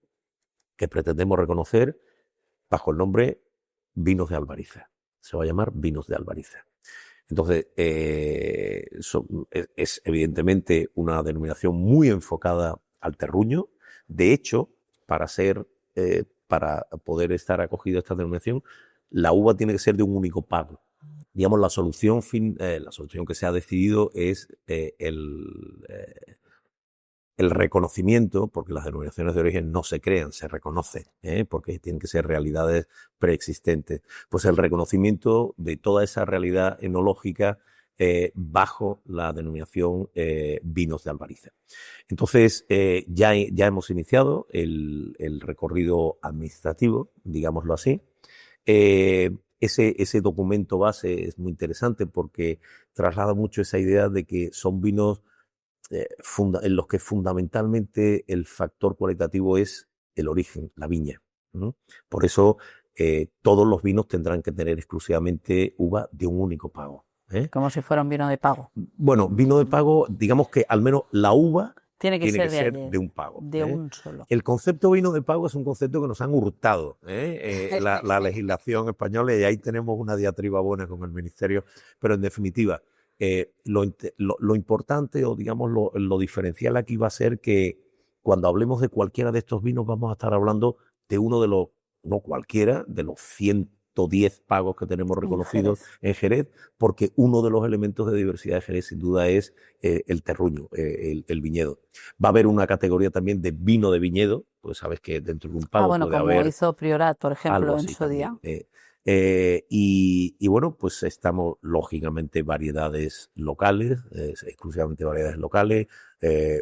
[SPEAKER 2] que pretendemos reconocer bajo el nombre Vinos de Albariza. Se va a llamar Vinos de Albariza. Entonces, es evidentemente una denominación muy enfocada al terruño. De hecho, para poder estar acogida esta denominación, la uva tiene que ser de un único pago. Digamos, la solución que se ha decidido es el reconocimiento, porque las denominaciones de origen no se crean, se reconocen, porque tienen que ser realidades preexistentes. Pues el reconocimiento de toda esa realidad enológica bajo la denominación Vinos de Albariza. Entonces, ya hemos iniciado el recorrido administrativo, digámoslo así. Ese documento base es muy interesante porque traslada mucho esa idea de que son vinos en los que fundamentalmente el factor cualitativo es el origen, la viña. Por eso todos los vinos tendrán que tener exclusivamente uva de un único pago.
[SPEAKER 1] Como si fuera un vino de pago.
[SPEAKER 2] Bueno, vino de pago, digamos que al menos la uva
[SPEAKER 1] tiene que ser
[SPEAKER 2] de un pago.
[SPEAKER 1] De un solo.
[SPEAKER 2] El concepto vino de pago es un concepto que nos han hurtado la legislación española, y ahí tenemos una diatriba buena con el Ministerio, pero en definitiva, lo importante, o digamos lo diferencial aquí va a ser que cuando hablemos de cualquiera de estos vinos vamos a estar hablando de uno de los, no cualquiera, de los 110 pagos que tenemos reconocidos en Jerez, porque uno de los elementos de diversidad de Jerez sin duda es el terruño, el viñedo. Va a haber una categoría también de vino de viñedo, pues sabes que dentro de un pago
[SPEAKER 1] bueno,
[SPEAKER 2] puede
[SPEAKER 1] como
[SPEAKER 2] haber
[SPEAKER 1] hizo Priorat, por ejemplo, en su día.
[SPEAKER 2] Y bueno, pues estamos lógicamente variedades locales, exclusivamente variedades locales,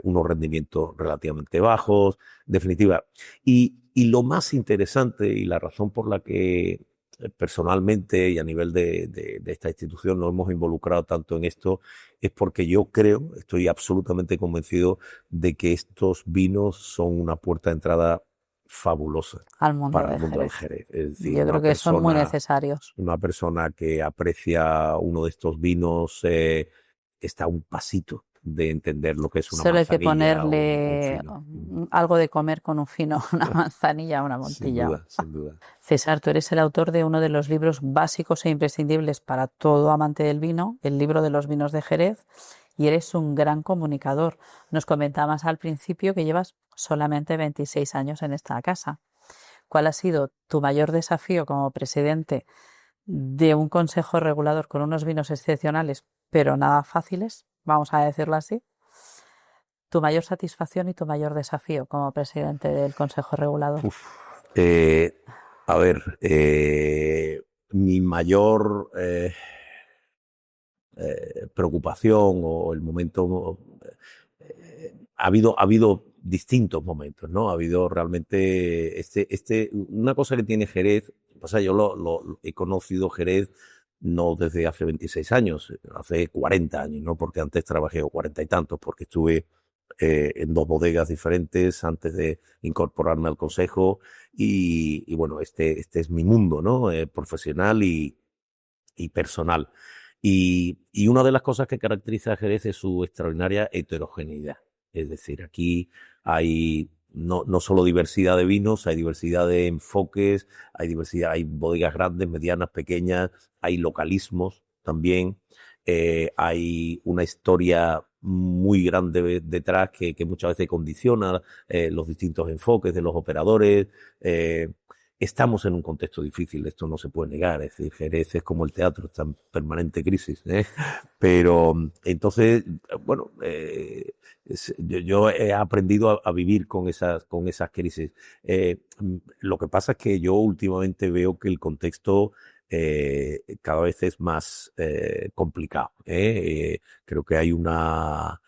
[SPEAKER 2] unos rendimientos relativamente bajos, en definitiva. Y lo más interesante, y la razón por la que personalmente y a nivel de esta institución nos hemos involucrado tanto en esto, es porque yo estoy absolutamente convencido de que estos vinos son una puerta de entrada fabulosa para el mundo del Jerez. Es decir,
[SPEAKER 1] yo creo que son muy necesarios.
[SPEAKER 2] Una persona que aprecia uno de estos vinos está a un pasito de entender lo que es una
[SPEAKER 1] Solo hay que
[SPEAKER 2] manzanilla o un
[SPEAKER 1] ponerle
[SPEAKER 2] fino.
[SPEAKER 1] algo de comer con un fino, una manzanilla o una
[SPEAKER 2] Sin
[SPEAKER 1] montilla.
[SPEAKER 2] duda, sin duda.
[SPEAKER 1] César, tú eres el autor de uno de los libros básicos e imprescindibles para todo amante del vino, el libro de los vinos de Jerez, y eres un gran comunicador. Nos comentabas al principio que llevas solamente 26 años en esta casa. ¿Cuál ha sido tu mayor desafío como presidente de un consejo regulador con unos vinos excepcionales, pero nada fáciles, vamos a decirlo así? ¿Tu mayor satisfacción y tu mayor desafío como presidente del consejo regulador?
[SPEAKER 2] Uf. A ver, mi mayor preocupación o el momento... ha habido distintos momentos, ¿no? Ha habido realmente una cosa que tiene Jerez, pasa, yo lo he conocido Jerez no desde hace 26 años, hace 40 años, ¿no? Porque antes trabajé, o 40 y tantos, porque estuve en 2 bodegas diferentes antes de incorporarme al consejo y bueno, este es mi mundo, ¿no? Profesional y personal. Y una de las cosas que caracteriza a Jerez es su extraordinaria heterogeneidad. Es decir, aquí hay no solo diversidad de vinos, hay diversidad de enfoques, hay diversidad, hay bodegas grandes, medianas, pequeñas, hay localismos también, hay una historia muy grande detrás que muchas veces condiciona los distintos enfoques de los operadores. Estamos en un contexto difícil, esto no se puede negar, es decir, Jerez es como el teatro, está en permanente crisis, ¿eh? Pero entonces, bueno, yo he aprendido a vivir con esas crisis. Lo que pasa es que yo últimamente veo que el contexto cada vez es más complicado, ¿eh? Creo que hay una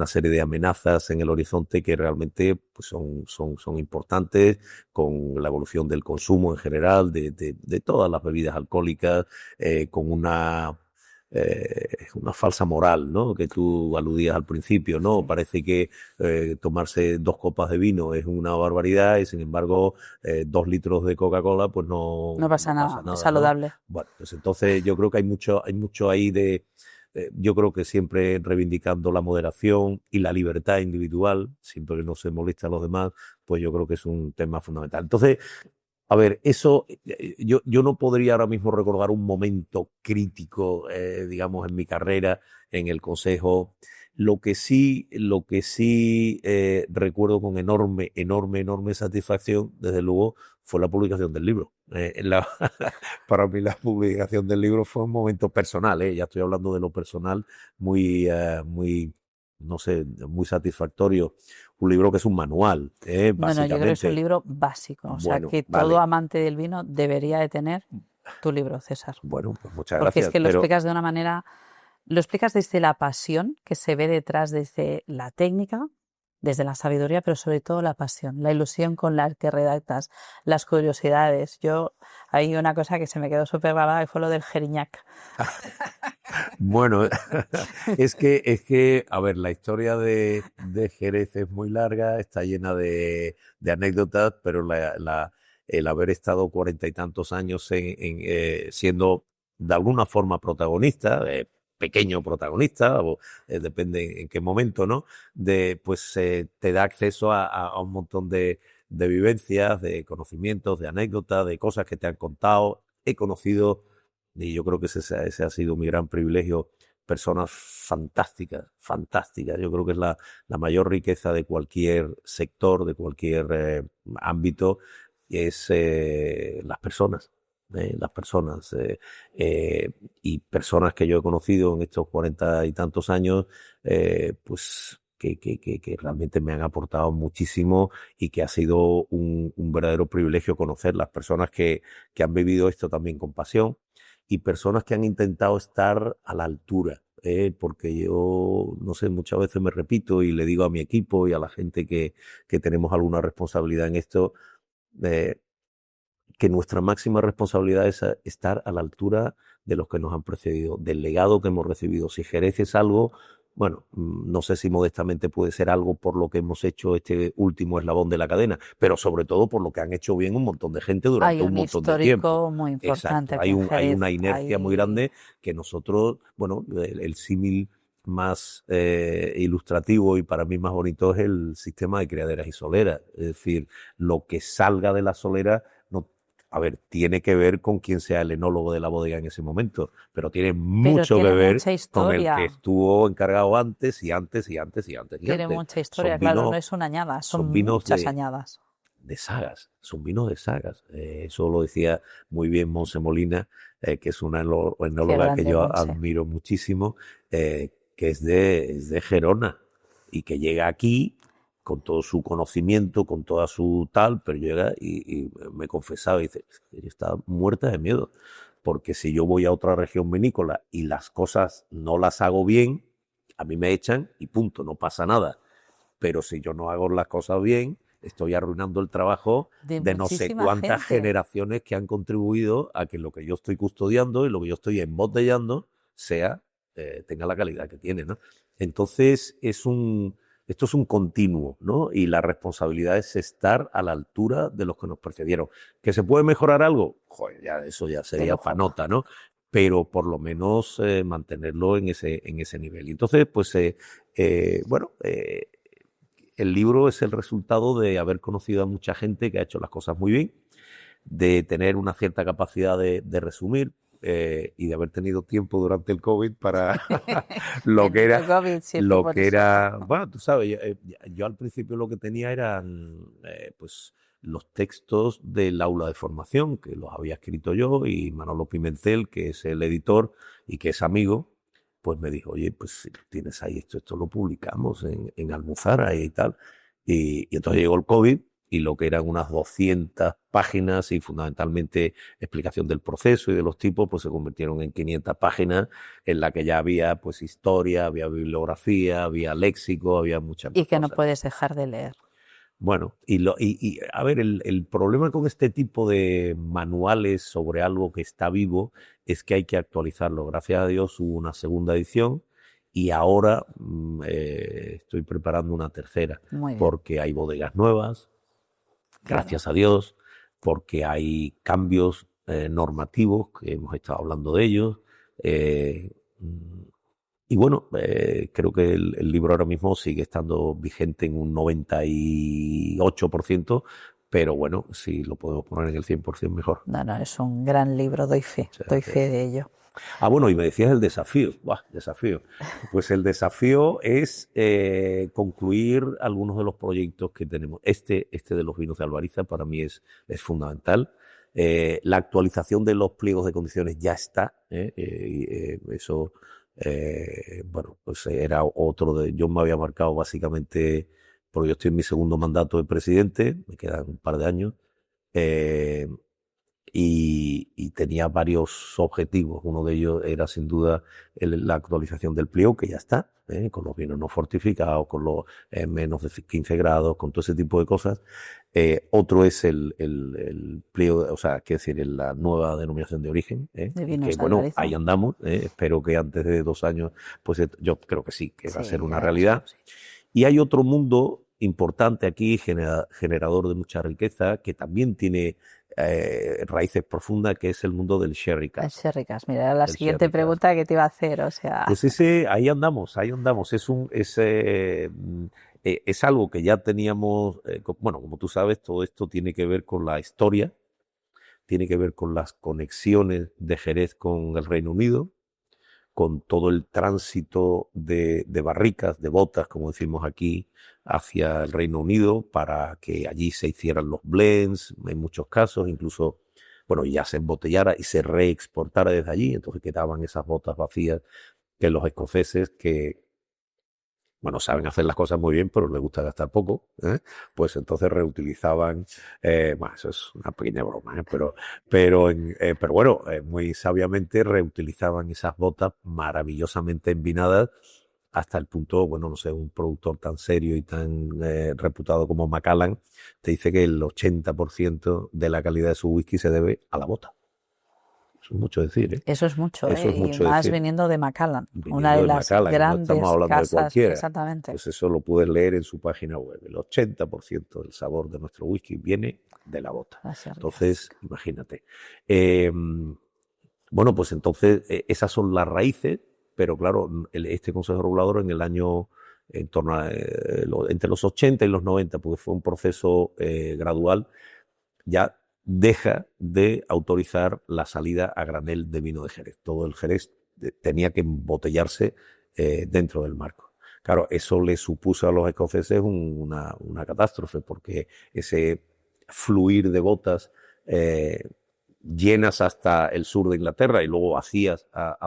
[SPEAKER 2] serie de amenazas en el horizonte que realmente pues, son importantes, con la evolución del consumo en general, de todas las bebidas alcohólicas, con una falsa moral, ¿no? Que tú aludías al principio, ¿no? Parece que tomarse 2 copas de vino es una barbaridad y sin embargo 2 litros de Coca-Cola pues
[SPEAKER 1] No pasa nada, es
[SPEAKER 2] ¿no?
[SPEAKER 1] saludable.
[SPEAKER 2] Bueno, pues entonces yo creo que hay mucho ahí de... yo creo que siempre reivindicando la moderación y la libertad individual, siempre que no se molesta a los demás, pues yo creo que es un tema fundamental. Entonces, a ver, eso, yo no podría ahora mismo recordar un momento crítico, digamos, en mi carrera en el Consejo. Lo que sí recuerdo con enorme satisfacción, desde luego, fue la publicación del libro. Para mí la publicación del libro fue un momento personal, ya estoy hablando de lo personal, muy, no sé, muy satisfactorio. Un libro que es un manual,
[SPEAKER 1] No, yo creo que es un
[SPEAKER 2] básicamente.
[SPEAKER 1] libro básico, o sea,
[SPEAKER 2] Bueno,
[SPEAKER 1] que todo
[SPEAKER 2] vale.
[SPEAKER 1] amante del vino debería de tener tu libro, César.
[SPEAKER 2] Bueno, pues muchas
[SPEAKER 1] Porque es
[SPEAKER 2] gracias.
[SPEAKER 1] que lo
[SPEAKER 2] Pero
[SPEAKER 1] explicas de una manera, lo explicas desde la pasión que se ve detrás, desde la técnica, desde la sabiduría, pero sobre todo la pasión, la ilusión con la que redactas, las curiosidades. Hay una cosa que se me quedó súper grabada y fue lo del Geriñac.
[SPEAKER 2] bueno, a ver, la historia de Jerez es muy larga, está llena de anécdotas, pero el haber estado 40 y tantos años siendo de alguna forma protagonista, pequeño protagonista, o depende en qué momento, ¿no? Pues te da acceso a un montón de vivencias, de conocimientos, de anécdotas, de cosas que te han contado. He conocido, y yo creo que ese ha sido mi gran privilegio, personas fantásticas, fantásticas. Yo creo que es la mayor riqueza de cualquier sector, de cualquier ámbito, es las personas. Las personas y personas que yo he conocido en estos 40 y tantos años, pues que realmente me han aportado muchísimo y que ha sido un verdadero privilegio conocer las personas que han vivido esto también con pasión y personas que han intentado estar a la altura. Porque yo, no sé, muchas veces me repito y le digo a mi equipo y a la gente que tenemos alguna responsabilidad en esto, que nuestra máxima responsabilidad es estar a la altura de los que nos han precedido, del legado que hemos recibido. Si Jerez es algo, bueno, no sé si modestamente puede ser algo por lo que hemos hecho este último eslabón de la cadena, pero sobre todo por lo que han hecho bien un montón de gente durante un montón de tiempo.
[SPEAKER 1] Hay un histórico muy importante
[SPEAKER 2] Exacto,
[SPEAKER 1] aquí en
[SPEAKER 2] hay
[SPEAKER 1] Jerez.
[SPEAKER 2] una inercia muy grande que nosotros, bueno, el símil más ilustrativo y para mí más bonito es el sistema de criaderas y soleras. Es decir, lo que salga de la solera, no, a ver, tiene que ver con quien sea el enólogo de la bodega en ese momento, pero tiene
[SPEAKER 1] Pero
[SPEAKER 2] mucho que
[SPEAKER 1] tiene
[SPEAKER 2] ver
[SPEAKER 1] mucha
[SPEAKER 2] con el que
[SPEAKER 1] historia.
[SPEAKER 2] estuvo encargado antes y antes y antes y antes y
[SPEAKER 1] Tiene
[SPEAKER 2] antes.
[SPEAKER 1] mucha historia,
[SPEAKER 2] Son
[SPEAKER 1] claro, no
[SPEAKER 2] vinos,
[SPEAKER 1] es una añada, son
[SPEAKER 2] son vinos
[SPEAKER 1] muchas añadas.
[SPEAKER 2] de sagas, son vinos de sagas. Eso lo decía muy bien Monse Molina, que es una
[SPEAKER 1] Qué
[SPEAKER 2] enóloga que
[SPEAKER 1] grande,
[SPEAKER 2] yo
[SPEAKER 1] Montse.
[SPEAKER 2] admiro muchísimo, que es de Gerona y que llega aquí con todo su conocimiento, con toda su tal, pero llega y me confesaba y dice, "Es que ella está muerta de miedo, porque si yo voy a otra región vinícola y las cosas no las hago bien, a mí me echan y punto, no pasa nada. Pero si yo no hago las cosas bien, estoy arruinando el trabajo
[SPEAKER 1] De
[SPEAKER 2] de no sé
[SPEAKER 1] muchísima
[SPEAKER 2] cuántas
[SPEAKER 1] gente.
[SPEAKER 2] generaciones que han contribuido a que lo que yo estoy custodiando y lo que yo estoy embotellando sea, tenga la calidad que tiene, ¿no? Entonces, esto es un continuo, ¿no? Y la responsabilidad es estar a la altura de los que nos precedieron. ¿Que se puede mejorar algo? Joder, ya, eso ya
[SPEAKER 1] De
[SPEAKER 2] sería
[SPEAKER 1] lujo.
[SPEAKER 2] panota, ¿no? Pero por lo menos mantenerlo en ese nivel. Y entonces, pues, bueno, el libro es el resultado de haber conocido a mucha gente que ha hecho las cosas muy bien, de tener una cierta capacidad de resumir y de haber tenido tiempo durante el COVID para lo que
[SPEAKER 1] En el
[SPEAKER 2] era,
[SPEAKER 1] COVID, sí, fue por eso.
[SPEAKER 2] bueno, tú sabes, yo al principio lo que tenía eran, pues, los textos del aula de formación, que los había escrito yo, y Manolo Pimentel, que es el editor y que es amigo, pues me dijo, oye, pues si tienes ahí esto lo publicamos en Almuzara y tal. Y entonces llegó el COVID y lo que eran unas 200 páginas y fundamentalmente explicación del proceso y de los tipos, pues se convirtieron en 500 páginas en la que ya había pues historia, había bibliografía, había léxico, había muchas
[SPEAKER 1] Y
[SPEAKER 2] más
[SPEAKER 1] que no
[SPEAKER 2] cosas.
[SPEAKER 1] puedes dejar de leer.
[SPEAKER 2] Bueno, a ver, el problema con este tipo de manuales sobre algo que está vivo es que hay que actualizarlo. Gracias a Dios hubo una segunda edición y ahora estoy preparando una tercera
[SPEAKER 1] Muy bien,
[SPEAKER 2] porque hay bodegas nuevas,
[SPEAKER 1] claro.
[SPEAKER 2] gracias a Dios, porque hay cambios normativos, que hemos estado hablando de ellos. eh, mm, y bueno, creo que el libro ahora mismo sigue estando vigente en un 98%, pero bueno, si lo podemos poner en el 100% mejor.
[SPEAKER 1] No, no, es un gran libro, doy fe
[SPEAKER 2] O sea que...
[SPEAKER 1] de ello.
[SPEAKER 2] Bueno, y me decías el desafío. ¡Buah, desafío! Pues el desafío es concluir algunos de los proyectos que tenemos. Este de los vinos de Albariza para mí es fundamental. La actualización de los pliegos de condiciones ya está. Eso, bueno, pues era otro de... Yo me había marcado básicamente, porque yo estoy en mi segundo mandato de presidente, me quedan un par de años. Eh, y tenía varios objetivos. Uno de ellos era sin duda la actualización del pliego, que ya está, con los vinos no fortificados, con los menos de 15 grados, con todo ese tipo de cosas. Otro es el pliego, o sea, quiero decir, la nueva denominación de origen,
[SPEAKER 1] De
[SPEAKER 2] que
[SPEAKER 1] vinos
[SPEAKER 2] bueno,
[SPEAKER 1] Albariza.
[SPEAKER 2] ahí andamos. Espero que antes de 2 años, pues yo creo que sí, que va a
[SPEAKER 1] Sí,
[SPEAKER 2] ser
[SPEAKER 1] ya
[SPEAKER 2] una
[SPEAKER 1] verás
[SPEAKER 2] realidad.
[SPEAKER 1] cómo sí.
[SPEAKER 2] Y hay otro mundo importante aquí, generador de mucha riqueza, que también tiene raíces profundas, que es el mundo del sherry
[SPEAKER 1] El
[SPEAKER 2] cask.
[SPEAKER 1] Sherry Cask. Mira, era la
[SPEAKER 2] El
[SPEAKER 1] siguiente
[SPEAKER 2] sherry cask.
[SPEAKER 1] pregunta que te iba a hacer, o sea,
[SPEAKER 2] Pues ahí andamos, ahí andamos. Es algo que ya teníamos, bueno, como tú sabes, todo esto tiene que ver con la historia, tiene que ver con las conexiones de Jerez con el Reino Unido, con todo el tránsito de barricas, de botas, como decimos aquí, hacia el Reino Unido para que allí se hicieran los blends, en muchos casos, incluso, bueno, ya se embotellara y se reexportara desde allí, entonces quedaban esas botas vacías que los escoceses que, bueno, saben hacer las cosas muy bien, pero les gusta gastar poco, pues entonces reutilizaban, bueno, eso es una pequeña broma, pero bueno, muy sabiamente reutilizaban esas botas maravillosamente envinadas hasta el punto, bueno, no sé, un productor tan serio y tan reputado como Macallan te dice que el 80% de la calidad de su whisky se debe a la bota. Eso es mucho decir, ¿eh?
[SPEAKER 1] eso es mucho,
[SPEAKER 2] Eso es
[SPEAKER 1] y
[SPEAKER 2] mucho
[SPEAKER 1] más
[SPEAKER 2] decir.
[SPEAKER 1] viniendo de Macallan, una
[SPEAKER 2] Viniendo
[SPEAKER 1] de
[SPEAKER 2] de
[SPEAKER 1] las
[SPEAKER 2] Macallan, que no estamos
[SPEAKER 1] grandes
[SPEAKER 2] hablando de
[SPEAKER 1] casas,
[SPEAKER 2] cualquiera.
[SPEAKER 1] exactamente.
[SPEAKER 2] Pues eso lo puedes leer en su página web. El 80% del sabor de nuestro whisky viene de la bota.
[SPEAKER 1] La Sherry
[SPEAKER 2] Entonces,
[SPEAKER 1] Cask.
[SPEAKER 2] imagínate. Bueno, pues entonces esas son las raíces. pero claro, este Consejo Regulador en el año en torno a, entre los 80 y los 90, porque fue un proceso gradual, ya deja de autorizar la salida a granel de vino de Jerez. Todo el Jerez tenía que embotellarse dentro del marco. Claro, eso le supuso a los escoceses una catástrofe, porque ese fluir de botas llenas hasta el sur de Inglaterra y luego hacia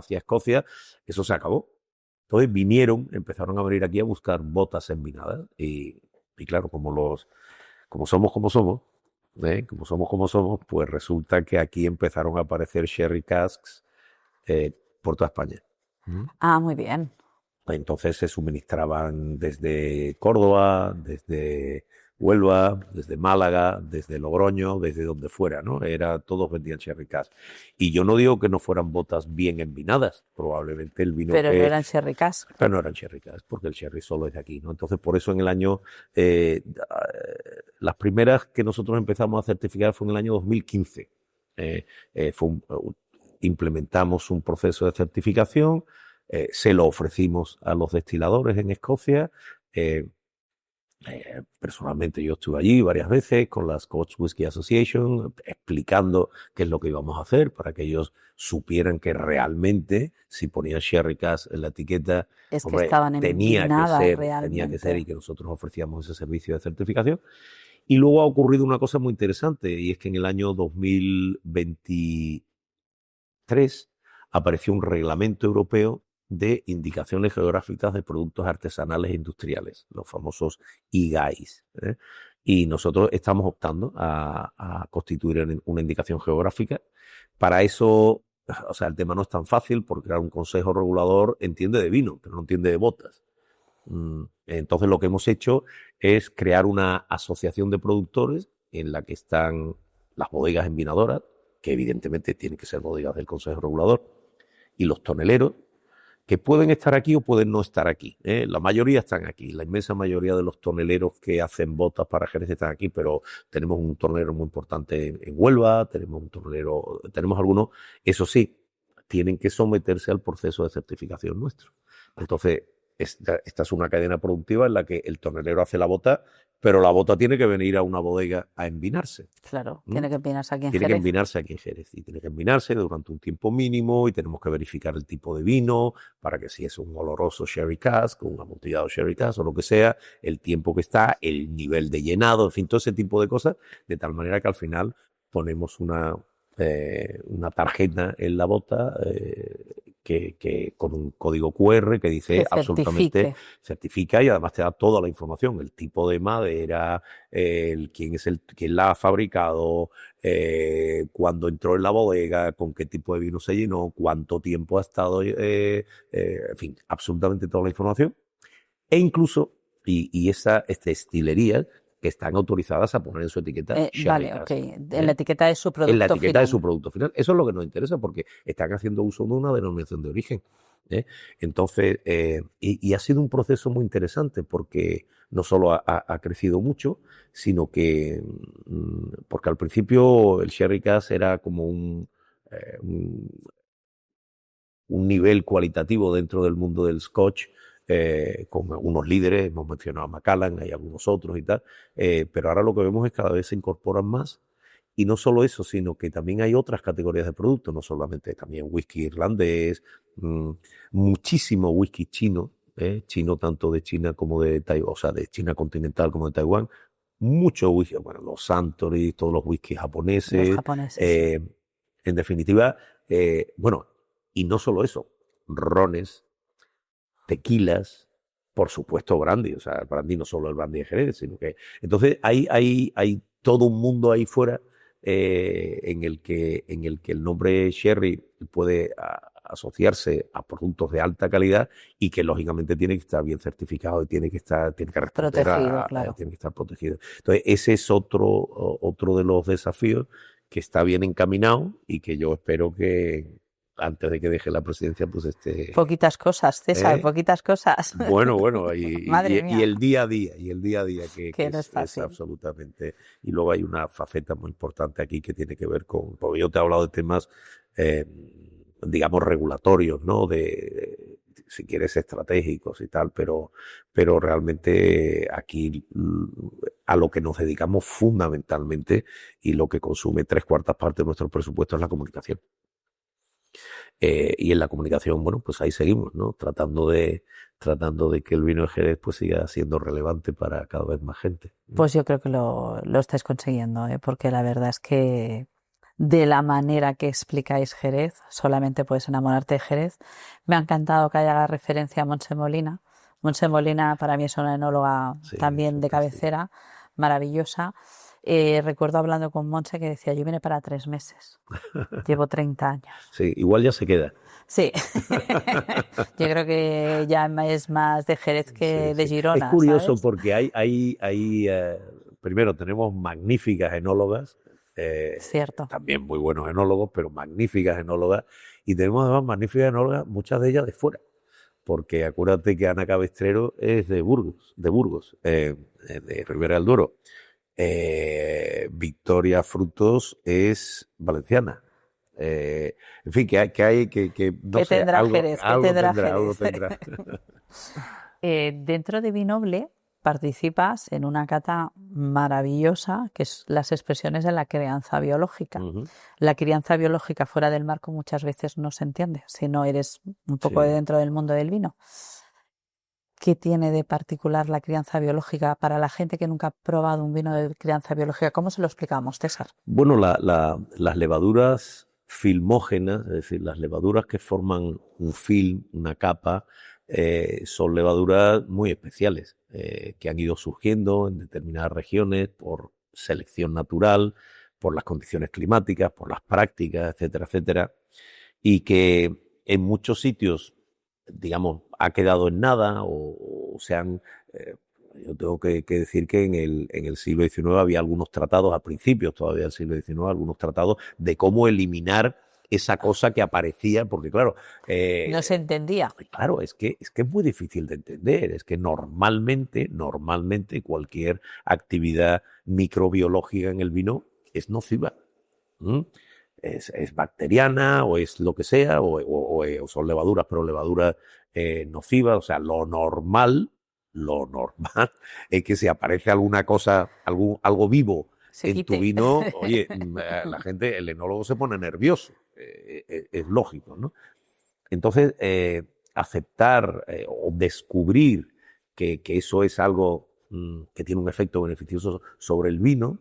[SPEAKER 2] Escocia, eso se acabó. Entonces empezaron a venir aquí a buscar botas envinadas y claro, como somos como somos, pues resulta que aquí empezaron a aparecer sherry casks por toda España.
[SPEAKER 3] Ah, muy bien.
[SPEAKER 2] Entonces se suministraban desde Córdoba, desde Huelva, desde Málaga, desde Logroño, desde donde fuera, ¿no? Todos vendían sherry cask. Y yo no digo que no fueran botas bien envinadas, probablemente el vino
[SPEAKER 3] Pero no eran sherry cask.
[SPEAKER 2] Pero no eran sherry cask, porque el sherry solo es de aquí, ¿no? Entonces, por eso en el año, las primeras que nosotros empezamos a certificar fue en el año 2015. Implementamos un proceso de certificación, se lo ofrecimos a los destiladores en Escocia. Personalmente yo estuve allí varias veces con la Scotch Whisky Association explicando qué es lo que íbamos a hacer para que ellos supieran que realmente si ponían sherry cask en la etiqueta tenía que ser y que nosotros ofrecíamos ese servicio de certificación. Y luego ha ocurrido una cosa muy interesante y es que en el año 2023 apareció un reglamento europeo de indicaciones geográficas de productos artesanales e industriales, los famosos IGAIs. Y nosotros estamos optando a constituir una indicación geográfica. Para eso, o sea, el tema no es tan fácil porque un consejo regulador entiende de vino, pero no entiende de botas. Entonces lo que hemos hecho es crear una asociación de productores en la que están las bodegas envinadoras, que evidentemente tienen que ser bodegas del consejo regulador, y los toneleros, que pueden estar aquí o pueden no estar aquí. La mayoría están aquí, la inmensa mayoría de los toneleros que hacen botas para Jerez están aquí, pero tenemos un tonelero muy importante en Huelva, tenemos algunos, eso sí, tienen que someterse al proceso de certificación nuestro. Entonces, esta es una cadena productiva en la que el tonelero hace la bota, pero la bota tiene que venir a una bodega a envinarse.
[SPEAKER 3] Claro, tiene que envinarse aquí en Jerez.
[SPEAKER 2] Tiene que envinarse aquí en Jerez y tiene que envinarse durante un tiempo mínimo y tenemos que verificar el tipo de vino para que si es un oloroso sherry cask, un amontillado sherry cask o lo que sea, el tiempo que está, el nivel de llenado, en fin, todo ese tipo de cosas, de tal manera que al final ponemos una tarjeta en la bota que con un código QR que dice
[SPEAKER 3] que
[SPEAKER 2] absolutamente certifica y además te da toda la información, el tipo de madera, quién la ha fabricado, cuándo entró en la bodega, con qué tipo de vino se llenó, cuánto tiempo ha estado, en fin, absolutamente toda la información. E incluso, y estas destilerías que están autorizadas a poner en su etiqueta
[SPEAKER 3] vale,
[SPEAKER 2] cask,
[SPEAKER 3] ok. En la etiqueta de su producto final.
[SPEAKER 2] En la etiqueta de su producto final. Eso es lo que nos interesa porque están haciendo uso de una denominación de origen. Entonces, y ha sido un proceso muy interesante porque no solo ha crecido mucho, sino que, porque al principio el sherry cask era como un nivel cualitativo dentro del mundo del Scotch, con algunos líderes, hemos mencionado a Macallan, hay algunos otros y tal, pero ahora lo que vemos es que cada vez se incorporan más, y no solo eso, sino que también hay otras categorías de productos, no solamente también whisky irlandés, muchísimo whisky chino, chino tanto de China como de Taiwán, o sea, de China continental como de Taiwán, mucho whisky, bueno, los Suntory, todos los whisky japoneses,
[SPEAKER 3] los japoneses.
[SPEAKER 2] En definitiva, bueno, y no solo eso, rones, tequilas, por supuesto brandy, o sea, el brandy no solo el brandy de Jerez, sino que... Entonces hay todo un mundo ahí fuera en el que el nombre sherry puede asociarse a productos de alta calidad y que lógicamente tiene que estar bien certificado y tiene que responder
[SPEAKER 3] protegido, claro.
[SPEAKER 2] Tiene que estar protegido. Entonces ese es otro de los desafíos que está bien encaminado y que yo espero que antes de que deje la presidencia, pues
[SPEAKER 3] Poquitas cosas, César, poquitas cosas.
[SPEAKER 2] Bueno, y el día a día, que
[SPEAKER 3] no es fácil.
[SPEAKER 2] Absolutamente. Y luego hay una faceta muy importante aquí que tiene que ver con, porque yo te he hablado de temas, digamos, regulatorios, ¿no? De si quieres, estratégicos y tal, pero realmente aquí a lo que nos dedicamos fundamentalmente y lo que consume 3/4 de nuestro presupuesto es la comunicación. Y en la comunicación, bueno, pues ahí seguimos, ¿no? Tratando de que el vino de Jerez pues siga siendo relevante para cada vez más gente.
[SPEAKER 3] Pues yo creo que lo estáis consiguiendo, ¿eh? Porque la verdad es que de la manera que explicáis Jerez, solamente puedes enamorarte de Jerez. Me ha encantado que haya referencia a Montse Molina. Montse Molina para mí es una enóloga también de cabecera, maravillosa. Recuerdo hablando con Montse que decía, yo vine para 3 meses, llevo 30 años.
[SPEAKER 2] Sí, igual ya se queda.
[SPEAKER 3] Sí, yo creo que ya es más de Jerez que de Girona.
[SPEAKER 2] Es curioso,
[SPEAKER 3] ¿sabes?
[SPEAKER 2] porque hay primero tenemos magníficas enólogas,
[SPEAKER 3] Cierto.
[SPEAKER 2] también muy buenos enólogos, pero magníficas enólogas, y tenemos además magníficas enólogas, muchas de ellas de fuera, porque acuérdate que Ana Cabestrero es de Burgos, de Ribera del Duero. Victoria Frutos es valenciana. En fin, que no
[SPEAKER 3] ¿Qué
[SPEAKER 2] sé,
[SPEAKER 3] tendrá
[SPEAKER 2] algo,
[SPEAKER 3] Jerez? ¿Qué
[SPEAKER 2] algo
[SPEAKER 3] tendrá
[SPEAKER 2] tendrá, algo
[SPEAKER 3] Jerez?
[SPEAKER 2] tendrá.
[SPEAKER 3] Dentro de Vinoble participas en una cata maravillosa que es las expresiones de la crianza biológica.
[SPEAKER 2] Uh-huh.
[SPEAKER 3] La crianza biológica fuera del marco muchas veces no se entiende si no eres un poco de dentro del mundo del vino. ¿Qué tiene de particular la crianza biológica para la gente que nunca ha probado un vino de crianza biológica? ¿Cómo se lo explicamos, César?
[SPEAKER 2] Bueno, las levaduras filmógenas, es decir, las levaduras que forman un film, una capa, son levaduras muy especiales, que han ido surgiendo en determinadas regiones por selección natural, por las condiciones climáticas, por las prácticas, etcétera, etcétera, y que en muchos sitios, digamos, ha quedado en nada o se han... yo tengo que decir que en el siglo XIX había algunos tratados, a principios todavía del siglo XIX, algunos tratados de cómo eliminar esa cosa que aparecía, porque claro...
[SPEAKER 3] no se entendía.
[SPEAKER 2] Claro, es que es muy difícil de entender, es que normalmente cualquier actividad microbiológica en el vino es nociva. Es bacteriana o es lo que sea, o son levaduras, pero levaduras nocivas. O sea, lo normal es que si aparece alguna cosa, algo vivo en tu vino, oye, la gente, el enólogo se pone nervioso. Es lógico, ¿no? Entonces, aceptar o descubrir que eso es algo que tiene un efecto beneficioso sobre el vino,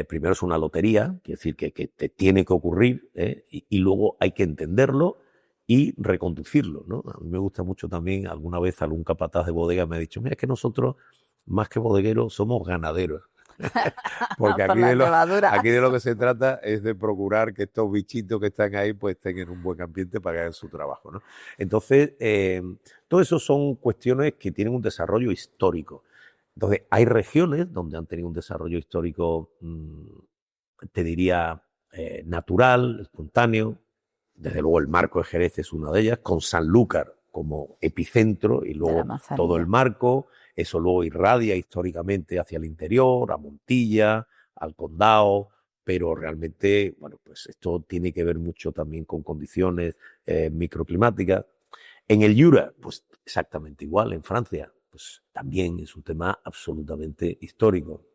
[SPEAKER 2] primero es una lotería, quiere decir que te tiene que ocurrir, y luego hay que entenderlo y reconducirlo, ¿no? A mí me gusta mucho también, alguna vez algún capataz de bodega me ha dicho, mira, es que nosotros, más que bodegueros, somos ganaderos. Porque aquí de lo que se trata es de procurar que estos bichitos que están ahí pues tengan un buen ambiente para que hagan su trabajo, ¿no? Entonces, todo eso son cuestiones que tienen un desarrollo histórico. Entonces, hay regiones donde han tenido un desarrollo histórico, te diría, natural, espontáneo. Desde luego el marco de Jerez es una de ellas, con Sanlúcar como epicentro y luego todo el marco. Eso luego irradia históricamente hacia el interior, a Montilla, al Condado, pero realmente, bueno, pues esto tiene que ver mucho también con condiciones microclimáticas. En el Jura, pues exactamente igual, en Francia, pues también es un tema absolutamente histórico.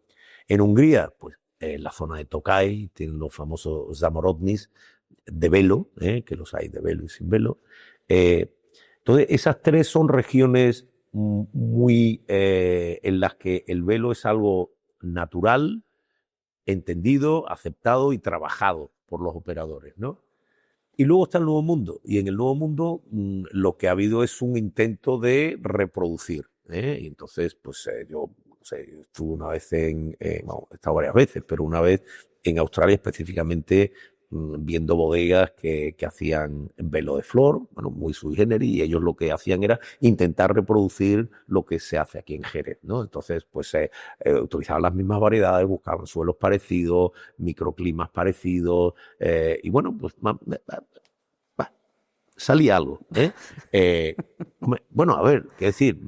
[SPEAKER 2] En Hungría, pues la zona de Tokaj, tienen los famosos Zamorodnis de velo, que los hay de velo y sin velo. Entonces, esas tres son regiones muy en las que el velo es algo natural, entendido, aceptado y trabajado por los operadores, ¿no? Y luego está el Nuevo Mundo, y en el Nuevo Mundo lo que ha habido es un intento de reproducir, y entonces pues yo estuve una vez he estado varias veces, pero una vez en Australia específicamente viendo bodegas que hacían velo de flor, bueno, muy sui generis, y ellos lo que hacían era intentar reproducir lo que se hace aquí en Jerez, ¿no? Entonces, pues utilizaban las mismas variedades, buscaban suelos parecidos, microclimas parecidos, y bueno, pues salía algo, bueno, a ver, qué decir,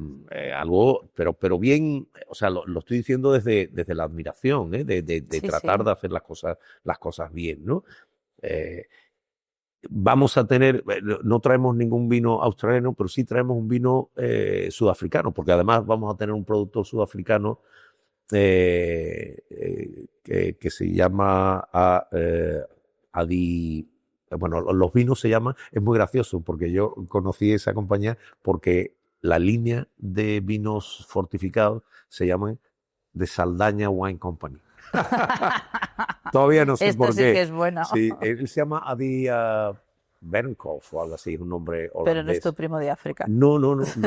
[SPEAKER 2] algo, pero bien, o sea, lo estoy diciendo desde la admiración, de tratar de hacer las cosas bien, ¿no? vamos a tener, no traemos ningún vino australiano, pero sí traemos un vino sudafricano, porque además vamos a tener un productor sudafricano que se llama Adi. Bueno, los vinos se llaman, es muy gracioso porque yo conocí esa compañía porque la línea de vinos fortificados se llama de Saldaña Wine Company. Todavía no sé
[SPEAKER 3] Esto
[SPEAKER 2] por
[SPEAKER 3] sí
[SPEAKER 2] qué.
[SPEAKER 3] que es bueno.
[SPEAKER 2] Sí, él se llama Adi Bernkopf o algo así, un nombre holandés.
[SPEAKER 3] Pero no es tu primo de África.
[SPEAKER 2] No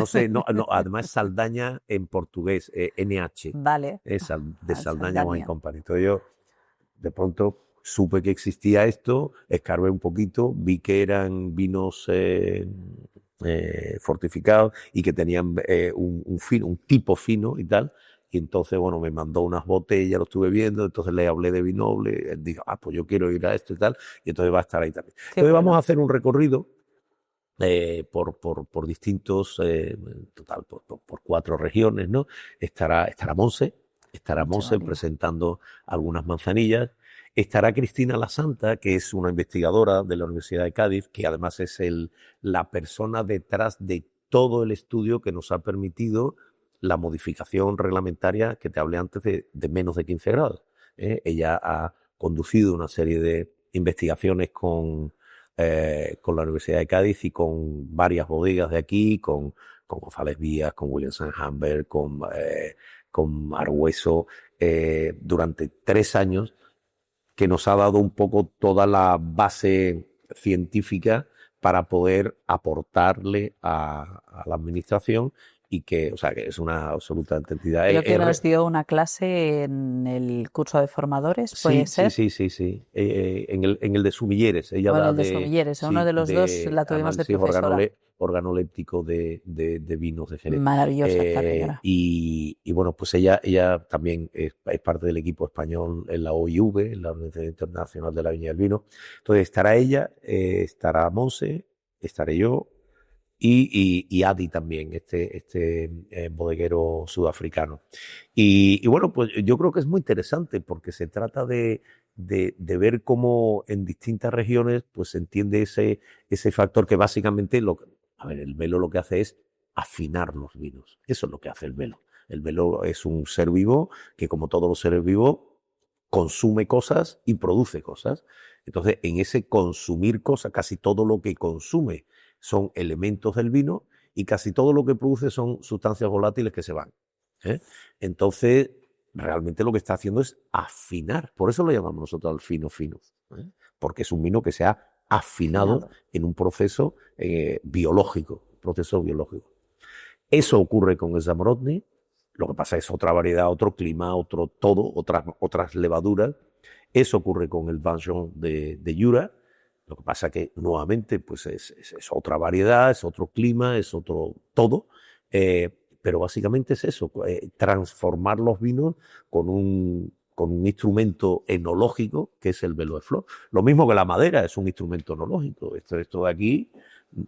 [SPEAKER 2] sé, además Saldaña en portugués, NH,
[SPEAKER 3] Vale.
[SPEAKER 2] es de Saldaña
[SPEAKER 3] Saldaña.
[SPEAKER 2] Wine Company. Entonces yo de pronto supe que existía esto, escarbé un poquito, vi que eran vinos fortificados y que tenían un tipo fino y tal. Y entonces, bueno, me mandó unas botellas, lo estuve viendo, entonces le hablé de Vinoble, él dijo, pues yo quiero ir a esto y tal, y entonces va a estar ahí también. Entonces vamos a hacer un recorrido por distintos, total, por 4 regiones, ¿no? Estará Monse presentando algunas manzanillas. Estará Cristina La Santa, que es una investigadora de la Universidad de Cádiz, que además es la persona detrás de todo el estudio que nos ha permitido la modificación reglamentaria que te hablé antes de menos de 15 grados. Ella ha conducido una serie de investigaciones con la Universidad de Cádiz y con varias bodegas de aquí, con González Vías, con Williamson Humbert, con Argüeso, durante 3 años, que nos ha dado un poco toda la base científica para poder aportarle a la administración y que, o sea, que es una absoluta entidad.
[SPEAKER 3] Creo que nos dio una clase en el curso de formadores, ¿puede ser?
[SPEAKER 2] Sí. En el de Sumilleres. Ella
[SPEAKER 3] bueno,
[SPEAKER 2] da
[SPEAKER 3] el de Sumilleres, uno de los dos la tuvimos de profesora.
[SPEAKER 2] Organoléptico de vinos de Jerez.
[SPEAKER 3] Maravillosa esta señora.
[SPEAKER 2] Y bueno, pues ella también es parte del equipo español en la OIV, en la Organización Internacional de la Viña y el Vino. Entonces estará ella, estará Monse, estaré yo, y Adi también, este bodeguero sudafricano. Y bueno, pues yo creo que es muy interesante porque se trata de ver cómo en distintas regiones pues se entiende ese factor que básicamente, el velo lo que hace es afinar los vinos. Eso es lo que hace el velo. El velo es un ser vivo que, como todos los seres vivos, consume cosas y produce cosas. Entonces, en ese consumir cosas, casi todo lo que consume son elementos del vino y casi todo lo que produce son sustancias volátiles que se van. Entonces, realmente lo que está haciendo es afinar. Por eso lo llamamos nosotros al fino, porque es un vino que se ha afinado en un proceso biológico. Eso ocurre con el Zamorodni. Lo que pasa es otra variedad, otro clima, otro todo, otras levaduras. Eso ocurre con el Vangeon de Jura. Lo que pasa que nuevamente pues es otra variedad, es otro clima, es otro todo, pero básicamente es eso, transformar los vinos con un instrumento enológico que es el velo de flor. Lo mismo que la madera es un instrumento enológico. Esto de aquí,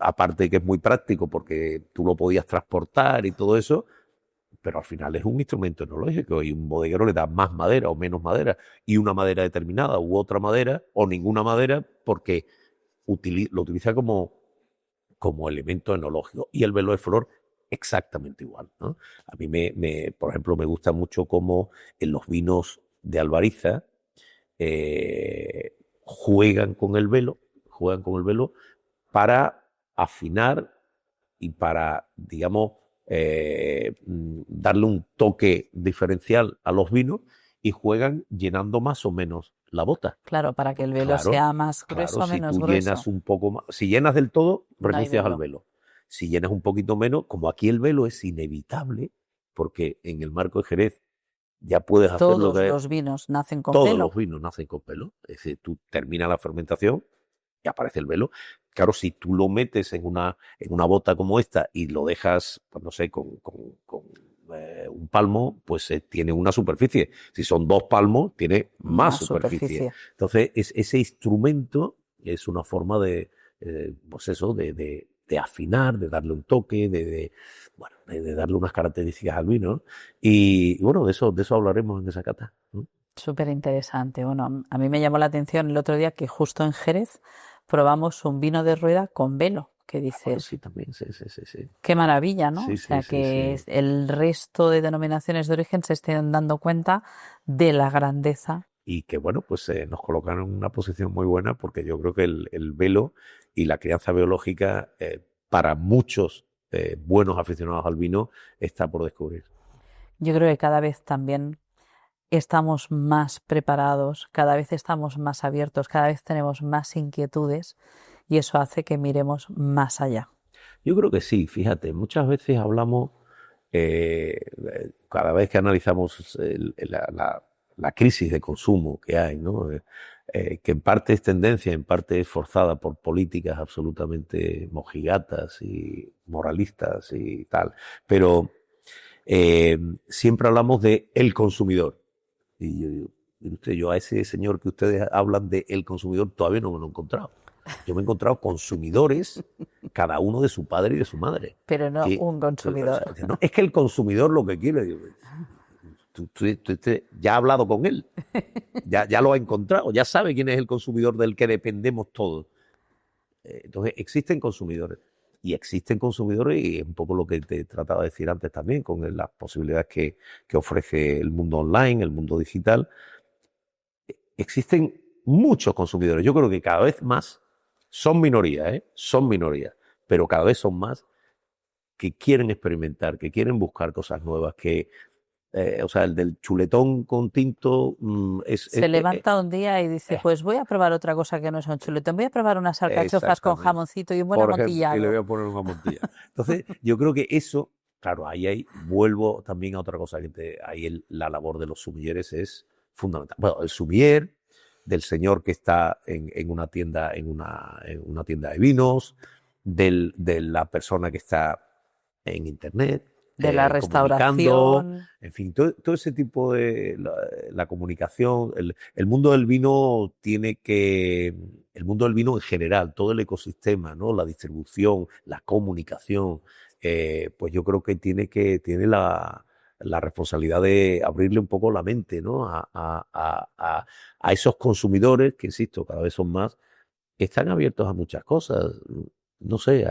[SPEAKER 2] aparte de que es muy práctico porque tú lo podías transportar y todo eso, pero al final es un instrumento enológico y un bodeguero le da más madera o menos madera y una madera determinada u otra madera o ninguna madera porque lo utiliza como elemento enológico. Y el velo de flor exactamente igual, ¿no? A mí, por ejemplo, me gusta mucho cómo en los vinos de Albariza juegan con el velo para afinar y para, digamos, darle un toque diferencial a los vinos y juegan llenando más o menos la bota.
[SPEAKER 3] Claro, para que el velo sea más grueso o menos
[SPEAKER 2] si tú
[SPEAKER 3] grueso.
[SPEAKER 2] Llenas un poco más, si llenas del todo, renuncias al velo. Si llenas un poquito menos, como aquí el velo es inevitable, porque en el marco de Jerez ya puedes hacer lo que...
[SPEAKER 3] Todos los vinos nacen con pelo.
[SPEAKER 2] Todos los vinos nacen con pelo. Es decir, tú terminas la fermentación y aparece el velo. Claro, si tú lo metes en una bota como esta y lo dejas, pues no sé, con un palmo, pues tiene una superficie. Si son 2 palmos, tiene más superficie. Entonces, ese instrumento es una forma de afinar, de darle un toque, de darle unas características al vino. Y bueno, de eso hablaremos en esa cata.
[SPEAKER 3] Súper interesante. Bueno, a mí me llamó la atención el otro día que justo en Jerez probamos un vino de rueda con velo, que
[SPEAKER 2] Bueno,
[SPEAKER 3] dices,
[SPEAKER 2] sí, también, sí.
[SPEAKER 3] qué maravilla, ¿no?
[SPEAKER 2] Sí,
[SPEAKER 3] O sea,
[SPEAKER 2] sí,
[SPEAKER 3] que
[SPEAKER 2] sí.
[SPEAKER 3] el resto de denominaciones de origen se estén dando cuenta de la grandeza.
[SPEAKER 2] Y que, bueno, pues nos colocan en una posición muy buena porque yo creo que el velo y la crianza biológica, para muchos buenos aficionados al vino, está por descubrir.
[SPEAKER 3] Yo creo que cada vez también estamos más preparados, cada vez estamos más abiertos, cada vez tenemos más inquietudes y eso hace que miremos más allá.
[SPEAKER 2] Yo creo que sí, fíjate, muchas veces hablamos, cada vez que analizamos la crisis de consumo que hay, ¿no? Que en parte es tendencia, en parte es forzada por políticas absolutamente mojigatas y moralistas y tal, pero siempre hablamos de el consumidor. Y yo digo, mire usted, yo a ese señor que ustedes hablan de el consumidor todavía no me lo he encontrado. Yo me he encontrado consumidores, cada uno de su padre y de su madre.
[SPEAKER 3] Pero no un consumidor.
[SPEAKER 2] No, es que el consumidor lo que quiere, digo, ya ha hablado con él, ya lo ha encontrado, ya sabe quién es el consumidor del que dependemos todos. Entonces, existen consumidores. Y existen consumidores, y es un poco lo que te trataba de decir antes también, con las posibilidades que ofrece el mundo online, el mundo digital. Existen muchos consumidores. Yo creo que cada vez más son minorías, son minorías, pero cada vez son más que quieren experimentar, que quieren buscar cosas nuevas, o sea, el del chuletón con tinto
[SPEAKER 3] se levanta un día y dice, pues voy a probar otra cosa que no es un chuletón, voy a probar unas alcachofas con jamoncito y un buen amontillado.
[SPEAKER 2] Y le voy a poner un amontillado. Entonces, yo creo que eso, claro, ahí vuelvo también a otra cosa, ahí la labor de los sumilleres es fundamental. Bueno, el sumiller del señor que está en una tienda, en una tienda de vinos, de la persona que está en internet,
[SPEAKER 3] de la restauración,
[SPEAKER 2] en fin, todo ese tipo de la comunicación, el mundo del vino el mundo del vino en general, todo el ecosistema, ¿no? La distribución, la comunicación, pues yo creo que tiene la responsabilidad de abrirle un poco la mente, ¿no? A esos consumidores que, insisto, cada vez son más, que están abiertos a muchas cosas. No sé,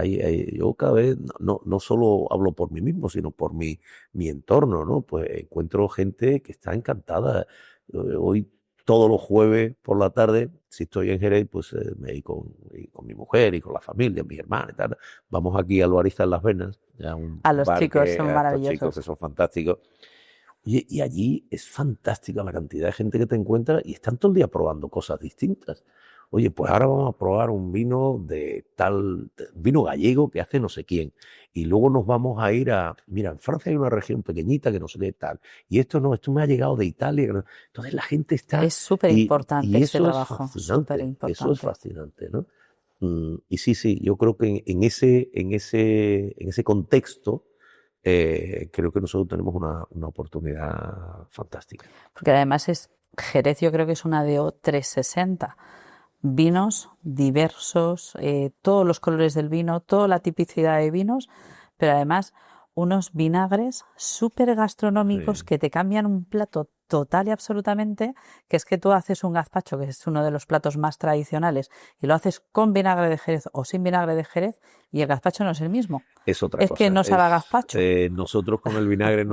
[SPEAKER 2] yo cada vez no solo hablo por mí mismo, sino por mi entorno, ¿no? Pues encuentro gente que está encantada. Hoy, todos los jueves por la tarde, si estoy en Jerez, pues me voy con mi mujer y con la familia, mi hermana y tal. Vamos aquí al Bariza en Las Venas.
[SPEAKER 3] A los chicos son maravillosos.
[SPEAKER 2] A estos chicos que son fantásticos. Y allí es fantástica la cantidad de gente que te encuentras y están todo el día probando cosas distintas. Oye, pues ahora vamos a probar un vino vino gallego que hace no sé quién. Y luego nos vamos a ir mira, en Francia hay una región pequeñita que no sé qué tal. Y esto me ha llegado de Italia. Entonces la gente está...
[SPEAKER 3] Es súper importante este trabajo.
[SPEAKER 2] Eso es fascinante, ¿no? Y sí, yo creo que en ese contexto, creo que nosotros tenemos una oportunidad fantástica.
[SPEAKER 3] Porque además Jerez yo creo que es una DO 360. Vinos diversos, todos los colores del vino, toda la tipicidad de vinos, pero además unos vinagres súper gastronómicos que te cambian un plato total y absolutamente, que es que tú haces un gazpacho, que es uno de los platos más tradicionales, y lo haces con vinagre de Jerez o sin vinagre de Jerez, y el gazpacho no es el mismo.
[SPEAKER 2] Es otra cosa.
[SPEAKER 3] Que no sabe a gazpacho.
[SPEAKER 2] Nosotros con el vinagre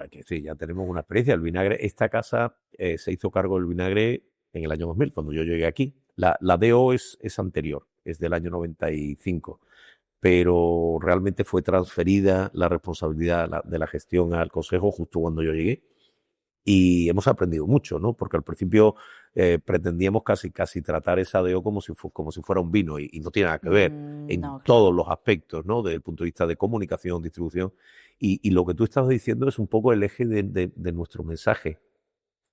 [SPEAKER 2] que sí, ya tenemos una experiencia. El vinagre, esta casa se hizo cargo del vinagre en el año 2000, cuando yo llegué aquí. La DO es anterior, es del año 95, pero realmente fue transferida la responsabilidad de la gestión al Consejo justo cuando yo llegué. Y hemos aprendido mucho, ¿no? Porque al principio pretendíamos casi tratar esa DO como si fuera un vino y no tiene nada que ver en todos los aspectos, ¿no? Desde el punto de vista de comunicación, distribución. Y lo que tú estabas diciendo es un poco el eje de nuestro mensaje.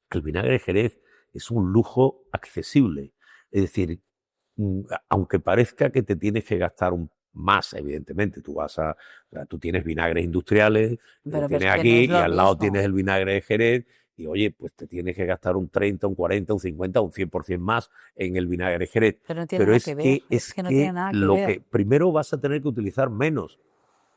[SPEAKER 2] Que el vinagre de Jerez es un lujo accesible. Es decir, aunque parezca que te tienes que gastar más, evidentemente, tú tienes vinagres industriales, tienes aquí no y al lado tienes el vinagre de Jerez, y oye, pues te tienes que gastar un 30, un 40, un 50, un 100% más en el vinagre de Jerez.
[SPEAKER 3] Pero no tiene nada que ver.
[SPEAKER 2] Es que no tiene nada que ver. Primero vas a tener que utilizar menos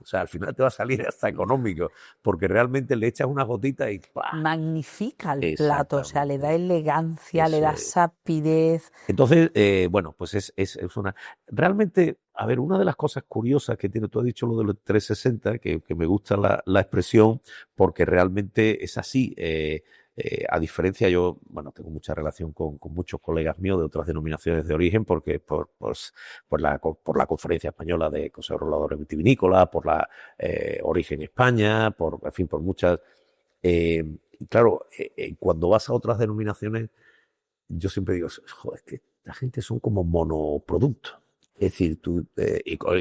[SPEAKER 2] O sea, al final te va a salir hasta económico, porque realmente le echas unas gotitas y ¡pah!
[SPEAKER 3] Magnifica el plato, o sea, le da
[SPEAKER 2] Exactamente.
[SPEAKER 3] elegancia, le
[SPEAKER 2] Eso
[SPEAKER 3] da
[SPEAKER 2] es.
[SPEAKER 3] sapidez.
[SPEAKER 2] Entonces, bueno, pues es una... Realmente, a ver, una de las cosas curiosas que tiene, tú has dicho lo de los 360, que me gusta la expresión, porque realmente es así. A diferencia, yo, bueno, tengo mucha relación con muchos colegas míos de otras denominaciones de origen, porque por la Conferencia Española de Consejos Reguladores Vitivinícolas, por la Origen España, en fin, por muchas... y claro, cuando vas a otras denominaciones, yo siempre digo, joder, es que esta gente son como monoproductos. Es decir,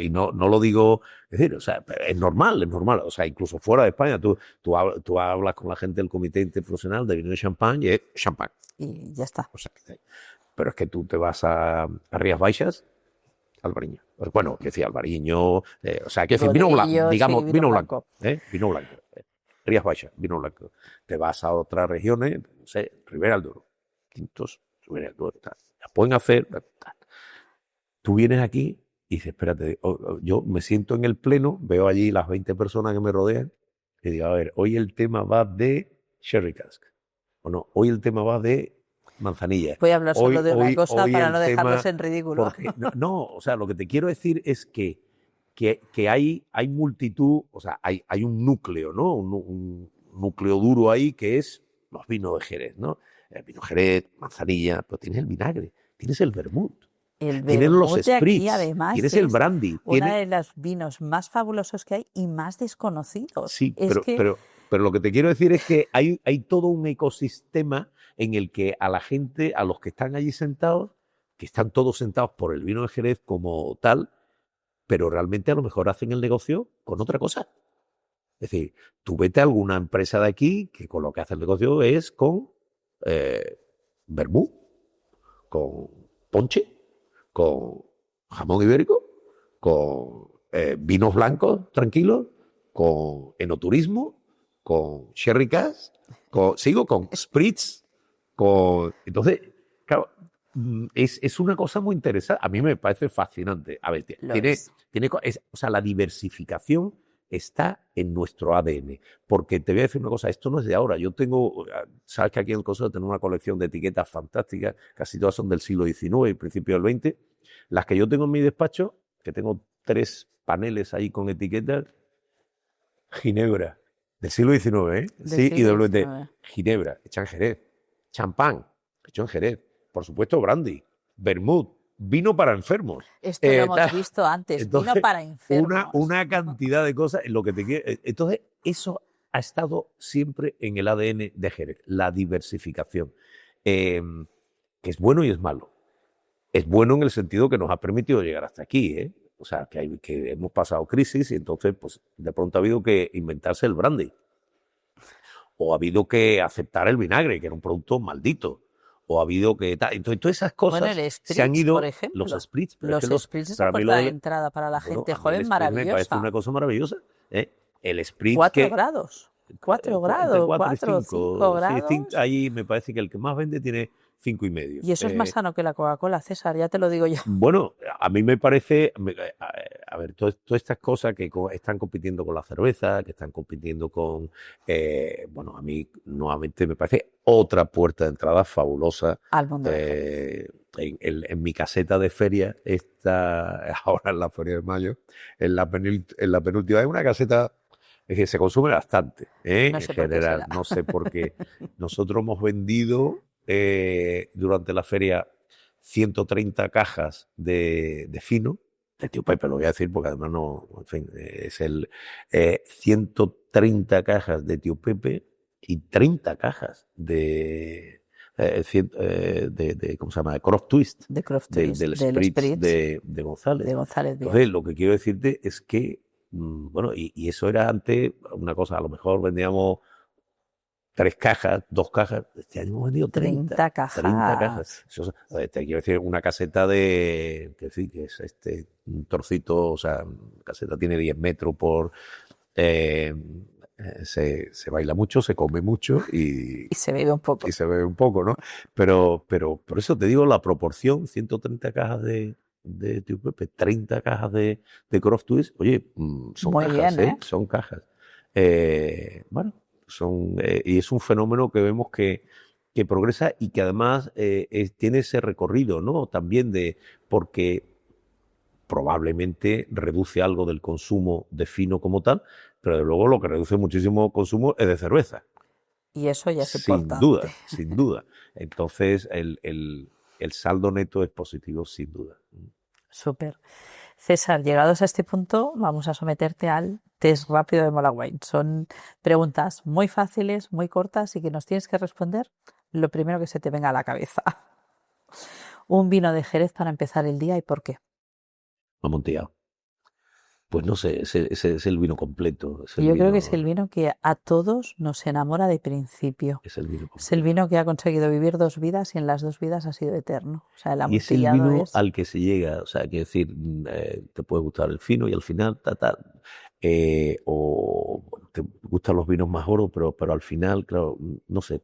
[SPEAKER 2] y no lo digo, es decir, o sea, es normal, o sea, incluso fuera de España, tú hablas con la gente del Comité Interprofesional de Vino de Champán y es champán.
[SPEAKER 3] Y ya está.
[SPEAKER 2] O sea, pero es que tú te vas a Rías Baixas, Albariño. Pues bueno, que decía Albariño, o sea, que decir, vino blanco,
[SPEAKER 3] Godello, sí,
[SPEAKER 2] digamos,
[SPEAKER 3] vino
[SPEAKER 2] vino
[SPEAKER 3] blanco.
[SPEAKER 2] blanco, vino blanco. Rías Baixas, vino blanco. Te vas a otras regiones, no sé, Ribera del Duero, Quintos, Ribera del Duero, tal. Las pueden hacer, tal. Tú vienes aquí y dices, espérate, yo me siento en el pleno, veo allí las 20 personas que me rodean y digo, a ver, hoy el tema va de Sherry Cask. O no, hoy el tema va de manzanilla.
[SPEAKER 3] Voy a hablar solo de una cosa
[SPEAKER 2] hoy
[SPEAKER 3] para
[SPEAKER 2] el
[SPEAKER 3] no dejarlos
[SPEAKER 2] tema,
[SPEAKER 3] en ridículo.
[SPEAKER 2] porque, no, o sea, lo que te quiero decir es que hay multitud, o sea, hay un núcleo, ¿no? Un núcleo duro ahí que es los vinos de Jerez, ¿no? El vino Jerez, manzanilla, pero tienes el vinagre, tienes el vermut,
[SPEAKER 3] El
[SPEAKER 2] tienes los
[SPEAKER 3] vermut de aquí,
[SPEAKER 2] spritz,
[SPEAKER 3] además,
[SPEAKER 2] tienes el
[SPEAKER 3] es
[SPEAKER 2] brandy,
[SPEAKER 3] uno de los vinos más fabulosos que hay y más desconocidos.
[SPEAKER 2] sí,
[SPEAKER 3] Es que
[SPEAKER 2] pero lo que te quiero decir es que hay todo un ecosistema en el que a la gente, a los que están allí sentados, que están todos sentados por el vino de Jerez como tal, pero realmente a lo mejor hacen el negocio con otra cosa. Es decir, tú vete a alguna empresa de aquí que con lo que hace el negocio es con vermú, con ponche, con jamón ibérico, con vinos blancos tranquilos, con enoturismo, con sherry cask, sigo con spritz, entonces, claro, es una cosa muy interesante. A mí me parece fascinante. A ver, o sea, la diversificación está en nuestro ADN. Porque te voy a decir una cosa, esto no es de ahora. Yo tengo, sabes que aquí en el Consejo tengo una colección de etiquetas fantásticas, casi todas son del siglo XIX y principio del XX. Las que yo tengo en mi despacho, que tengo 3 paneles ahí con etiquetas, Ginebra, del siglo XIX, ¿eh? Sí, y WT, Ginebra, hecha en Jerez, champán, hecho en Jerez, por supuesto brandy, vermut, vino para enfermos.
[SPEAKER 3] Esto lo hemos visto antes,
[SPEAKER 2] entonces,
[SPEAKER 3] vino para enfermos.
[SPEAKER 2] Una cantidad de cosas en lo que te quiero. Entonces, eso ha estado siempre en el ADN de Jerez, la diversificación, que es bueno y es malo. Es bueno en el sentido que nos ha permitido llegar hasta aquí, ¿eh? O sea, que hemos pasado crisis y entonces, pues, de pronto ha habido que inventarse el brandy. O ha habido que aceptar el vinagre, que era un producto maldito. O ha habido que... Entonces, todas esas cosas
[SPEAKER 3] bueno, el spritz,
[SPEAKER 2] se han ido...
[SPEAKER 3] por ejemplo.
[SPEAKER 2] Los spritz.
[SPEAKER 3] Los spritz es una puerta de entrada para la gente joven maravillosa.
[SPEAKER 2] Me parece una cosa maravillosa. El spritz
[SPEAKER 3] 4 grados. 4 grados,
[SPEAKER 2] 4
[SPEAKER 3] y 5 grados.
[SPEAKER 2] Sí, ahí me parece que el que más vende tiene 5,5.
[SPEAKER 3] Y eso es más sano que la Coca-Cola, César, ya te lo digo yo.
[SPEAKER 2] Bueno, a mí me parece, a ver, todas estas cosas que están compitiendo con la cerveza, que están compitiendo con, bueno, a mí nuevamente me parece otra puerta de entrada fabulosa.
[SPEAKER 3] Al mundo.
[SPEAKER 2] En mi caseta de feria, ahora en la Feria de Mayo, en la penúltima, es una caseta que se consume bastante,
[SPEAKER 3] No sé
[SPEAKER 2] en general, no sé por qué. Nosotros hemos vendido durante la feria 130 cajas de fino, de Tío Pepe, lo voy a decir porque además no, en fin, es 130 cajas de Tío Pepe y 30 cajas de ¿cómo se llama? De Croft Twist.
[SPEAKER 3] De Croft Twist.
[SPEAKER 2] Del Spritz de González.
[SPEAKER 3] De González.
[SPEAKER 2] Entonces, lo que quiero decirte es que, bueno, y eso era antes una cosa, a lo mejor vendíamos 3 cajas, 2 cajas. Este año hemos vendido 30
[SPEAKER 3] cajas.
[SPEAKER 2] 30 cajas. Eso, te quiero decir, una caseta que sí, que es un trocito, o sea, la caseta tiene 10 metros por... se baila mucho, se come mucho y
[SPEAKER 3] se bebe un poco.
[SPEAKER 2] Y se bebe un poco, ¿no? Pero por eso te digo la proporción, 130 cajas de de Tío Pepe, 30 cajas de Croft Twist, oye, son
[SPEAKER 3] Muy
[SPEAKER 2] cajas,
[SPEAKER 3] bien, ¿eh?
[SPEAKER 2] son cajas. Bueno, y es un fenómeno que vemos que progresa y que además tiene ese recorrido, ¿no? También porque probablemente reduce algo del consumo de fino como tal, pero de luego lo que reduce muchísimo consumo es de cerveza.
[SPEAKER 3] Y eso ya es
[SPEAKER 2] Sin
[SPEAKER 3] importante.
[SPEAKER 2] duda, sin duda. Entonces, el saldo neto es positivo, sin duda.
[SPEAKER 3] Súper. César, llegados a este punto, vamos a someterte al test rápido de Mola Wine. Son preguntas muy fáciles, muy cortas y que nos tienes que responder lo primero que se te venga a la cabeza. Un vino de Jerez para empezar el día y por qué.
[SPEAKER 2] Amontillado. Pues no sé, ese es el vino completo.
[SPEAKER 3] Yo creo que es el vino que a todos nos enamora de principio.
[SPEAKER 2] Es el vino
[SPEAKER 3] Es
[SPEAKER 2] completo.
[SPEAKER 3] el vino que ha conseguido vivir 2 vidas y en las 2 vidas ha sido eterno. O sea, el
[SPEAKER 2] Y es el
[SPEAKER 3] amontillado
[SPEAKER 2] vino
[SPEAKER 3] es...
[SPEAKER 2] al que se llega, o sea, quiero decir, te puede gustar el fino y al final, o te gustan los vinos más oros, pero al final, claro, no sé,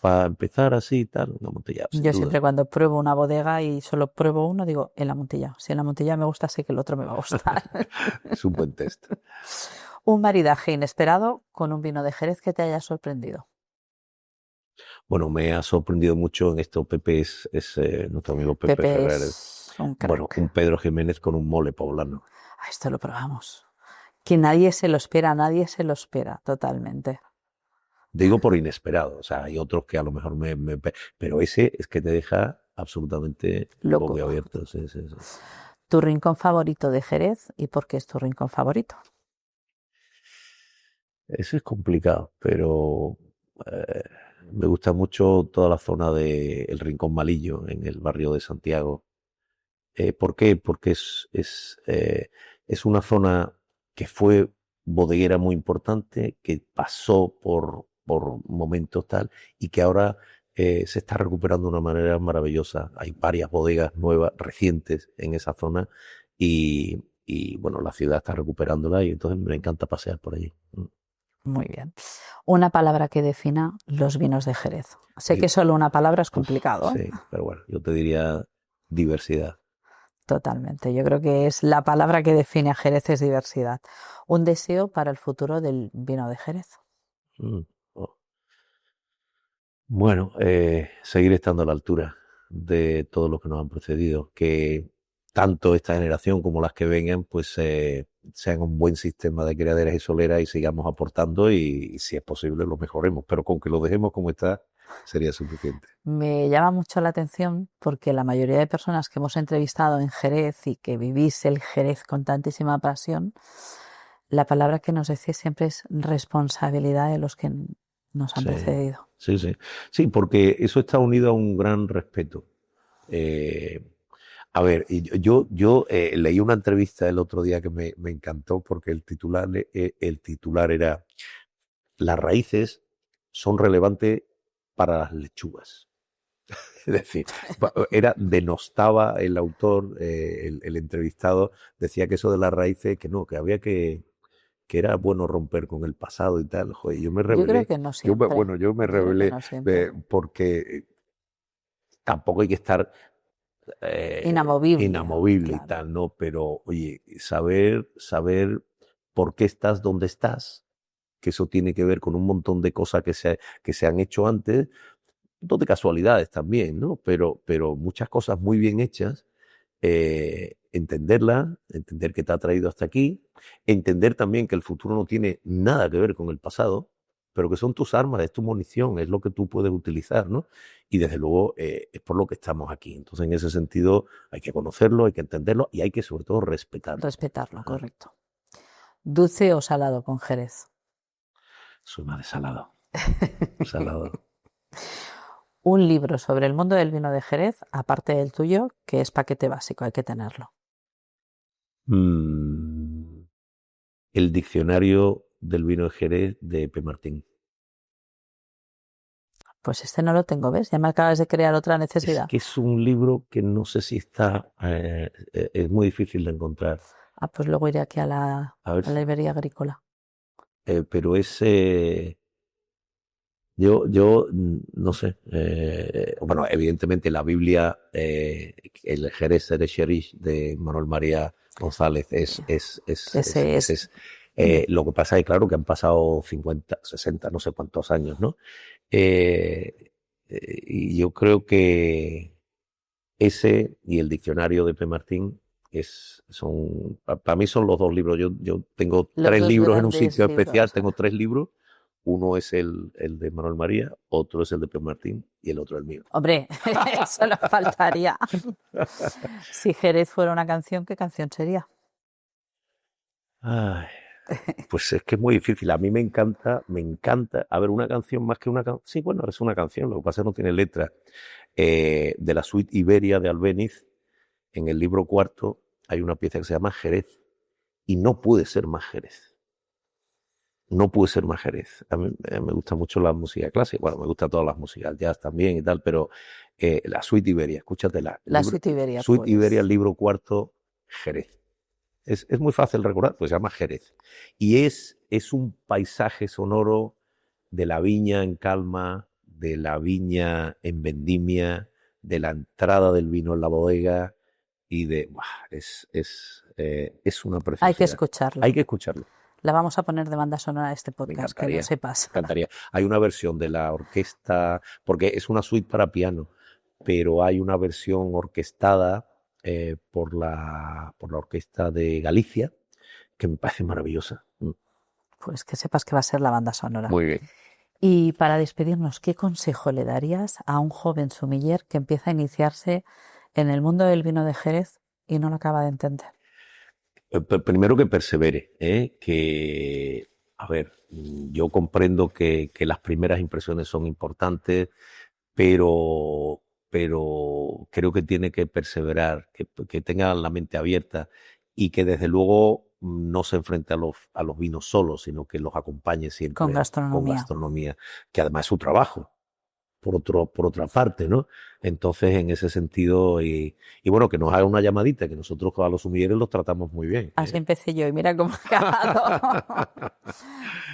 [SPEAKER 2] para empezar así, tal, un amontillado, sin
[SPEAKER 3] Yo
[SPEAKER 2] duda.
[SPEAKER 3] siempre cuando pruebo una bodega y solo pruebo uno, digo, el amontillado. Si el amontillado me gusta, sé que el otro me va a gustar.
[SPEAKER 2] Es un buen test.
[SPEAKER 3] Un maridaje inesperado con un vino de Jerez que te haya sorprendido.
[SPEAKER 2] Bueno, me ha sorprendido mucho en esto. Pepe es nuestro amigo Pepe
[SPEAKER 3] Pepe
[SPEAKER 2] Ferrer.
[SPEAKER 3] es un
[SPEAKER 2] Bueno,
[SPEAKER 3] crack.
[SPEAKER 2] un Pedro Jiménez con un mole poblano.
[SPEAKER 3] Esto lo probamos. Que nadie se lo espera totalmente.
[SPEAKER 2] Digo por inesperado, o sea, hay otros que a lo mejor pero ese es que te deja absolutamente
[SPEAKER 3] Loco.
[SPEAKER 2] boquiabierto. Sí.
[SPEAKER 3] ¿Tu rincón favorito de Jerez y por qué es tu rincón favorito?
[SPEAKER 2] Eso es complicado, pero me gusta mucho toda la zona del Rincón Malillo, en el barrio de Santiago. ¿Por qué? Porque es una zona que fue bodeguera muy importante, que pasó por momentos tal, y que ahora se está recuperando de una manera maravillosa. Hay varias bodegas nuevas, recientes en esa zona, y bueno, la ciudad está recuperándola y entonces me encanta pasear por allí.
[SPEAKER 3] Muy bien. Una palabra que defina los vinos de Jerez. Sé que solo una palabra es complicado, ¿eh?
[SPEAKER 2] Sí, pero bueno, yo te diría diversidad.
[SPEAKER 3] Totalmente. Yo creo que es la palabra que define a Jerez es diversidad. Un deseo para el futuro del vino de Jerez.
[SPEAKER 2] Oh. Bueno, seguir estando a la altura de todos los que nos han precedido, que tanto esta generación como las que vengan, pues sean un buen sistema de criaderas y soleras y sigamos aportando y si es posible lo mejoremos, pero con que lo dejemos como está sería suficiente.
[SPEAKER 3] Me llama mucho la atención porque la mayoría de personas que hemos entrevistado en Jerez y que vivís el Jerez con tantísima pasión, la palabra que nos decís siempre es responsabilidad de los que nos han precedido.
[SPEAKER 2] Sí, porque eso está unido a un gran respeto. A ver, yo leí una entrevista el otro día que me encantó porque el titular era las raíces son relevantes para las lechugas. Es decir, denostaba el autor, el entrevistado, decía que eso de las raíces, que no, que había que era bueno romper con el pasado y tal. Joder, yo me rebelé.
[SPEAKER 3] Yo creo que no siempre.
[SPEAKER 2] Yo me rebelé porque tampoco hay que estar inamovible
[SPEAKER 3] claro.
[SPEAKER 2] Y tal, ¿no? Pero, oye, saber por qué estás donde estás, que eso tiene que ver con un montón de cosas que se han hecho antes, un montón de casualidades también, ¿no? Pero muchas cosas muy bien hechas, entenderla, entender que te ha traído hasta aquí, entender también que el futuro no tiene nada que ver con el pasado, pero que son tus armas, es tu munición, es lo que tú puedes utilizar, ¿no? Y desde luego es por lo que estamos aquí. Entonces, en ese sentido, hay que conocerlo, hay que entenderlo y hay que, sobre todo, respetarlo.
[SPEAKER 3] Respetarlo, correcto. ¿Dulce o salado con Jerez?
[SPEAKER 2] Soy más de salado. Salado.
[SPEAKER 3] Un libro sobre el mundo del vino de Jerez, aparte del tuyo, que es paquete básico, hay que tenerlo.
[SPEAKER 2] El diccionario del vino de Jerez de P. Martín.
[SPEAKER 3] Pues este no lo tengo, ¿ves? Ya me acabas de crear otra necesidad.
[SPEAKER 2] Es que es un libro que no sé si está... es muy difícil de encontrar.
[SPEAKER 3] Pues luego iré aquí a la librería agrícola.
[SPEAKER 2] Pero es... Yo no sé. Bueno, evidentemente la Biblia, el Jerez de Xerish de Manuel María González es lo que pasa es, claro, que han pasado 50, 60, no sé cuántos años, ¿no? Y yo creo que ese y el diccionario de P. Martín para mí son los dos libros. Yo tengo
[SPEAKER 3] Los
[SPEAKER 2] 3
[SPEAKER 3] dos
[SPEAKER 2] libros en un
[SPEAKER 3] grandes
[SPEAKER 2] sitio especial,
[SPEAKER 3] libros.
[SPEAKER 2] tengo 3 libros. Uno es el de Manuel María, otro es el de P. Martín y el otro el mío.
[SPEAKER 3] Hombre, eso nos faltaría. Si Jerez fuera una canción, ¿qué canción sería?
[SPEAKER 2] Ay, pues es que es muy difícil. A mí me encanta. A ver, una canción más que una canción. Sí, bueno, es una canción, lo que pasa es que no tiene letra. De la suite Iberia de Albéniz, en el libro 4 hay una pieza que se llama Jerez y no puede ser más Jerez. No puede ser más Jerez. A mí me gusta mucho la música clásica, bueno, me gustan todas las músicas, jazz también y tal, pero la suite Iberia, escúchatela.
[SPEAKER 3] La suite Iberia.
[SPEAKER 2] Suite
[SPEAKER 3] pues.
[SPEAKER 2] Iberia, el libro 4, Jerez. Es muy fácil recordar, pues se llama Jerez. Y es un paisaje sonoro de la viña en calma, de la viña en vendimia, de la entrada del vino en la bodega y es una preciosidad.
[SPEAKER 3] Hay que escucharlo.
[SPEAKER 2] Hay que escucharlo.
[SPEAKER 3] La vamos a poner de banda sonora a este podcast, que lo sepas.
[SPEAKER 2] Me encantaría. Hay una versión de la orquesta, porque es una suite para piano, pero hay una versión orquestada por la Orquesta de Galicia, que me parece maravillosa.
[SPEAKER 3] Pues que sepas que va a ser la banda sonora.
[SPEAKER 2] Muy bien.
[SPEAKER 3] Y para despedirnos, ¿qué consejo le darías a un joven sumiller que empieza a iniciarse en el mundo del vino de Jerez y no lo acaba de entender?
[SPEAKER 2] Primero que persevere, que, a ver, yo comprendo que las primeras impresiones son importantes, pero creo que tiene que perseverar, que tenga la mente abierta y que desde luego no se enfrente a los vinos solos, sino que los acompañe siempre
[SPEAKER 3] Con
[SPEAKER 2] gastronomía, que además es su trabajo. Por otra parte, ¿no? Entonces, en ese sentido, y bueno, que nos haga una llamadita, que nosotros a los sumilleres los tratamos muy bien.
[SPEAKER 3] Así empecé yo y mira cómo ha acabado.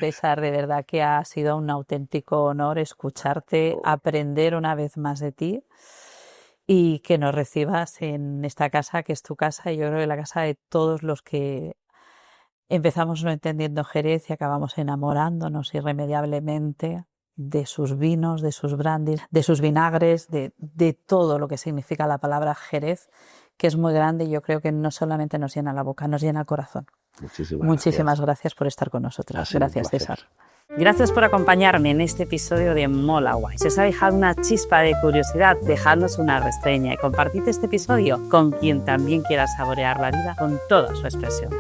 [SPEAKER 3] César, de verdad que ha sido un auténtico honor escucharte, aprender una vez más de ti y que nos recibas en esta casa que es tu casa y yo creo que la casa de todos los que empezamos no entendiendo Jerez y acabamos enamorándonos irremediablemente de sus vinos, de sus brandis, de sus vinagres, de todo lo que significa la palabra Jerez, que es muy grande y yo creo que no solamente nos llena la boca, nos llena el corazón. Muchísimas gracias por estar con nosotros. Gracias, César.
[SPEAKER 1] Gracias por acompañarme en este episodio de Mola Wine. Si os ha dejado una chispa de curiosidad, dejadnos una reseña y compartid este episodio con quien también quiera saborear la vida con toda su expresión.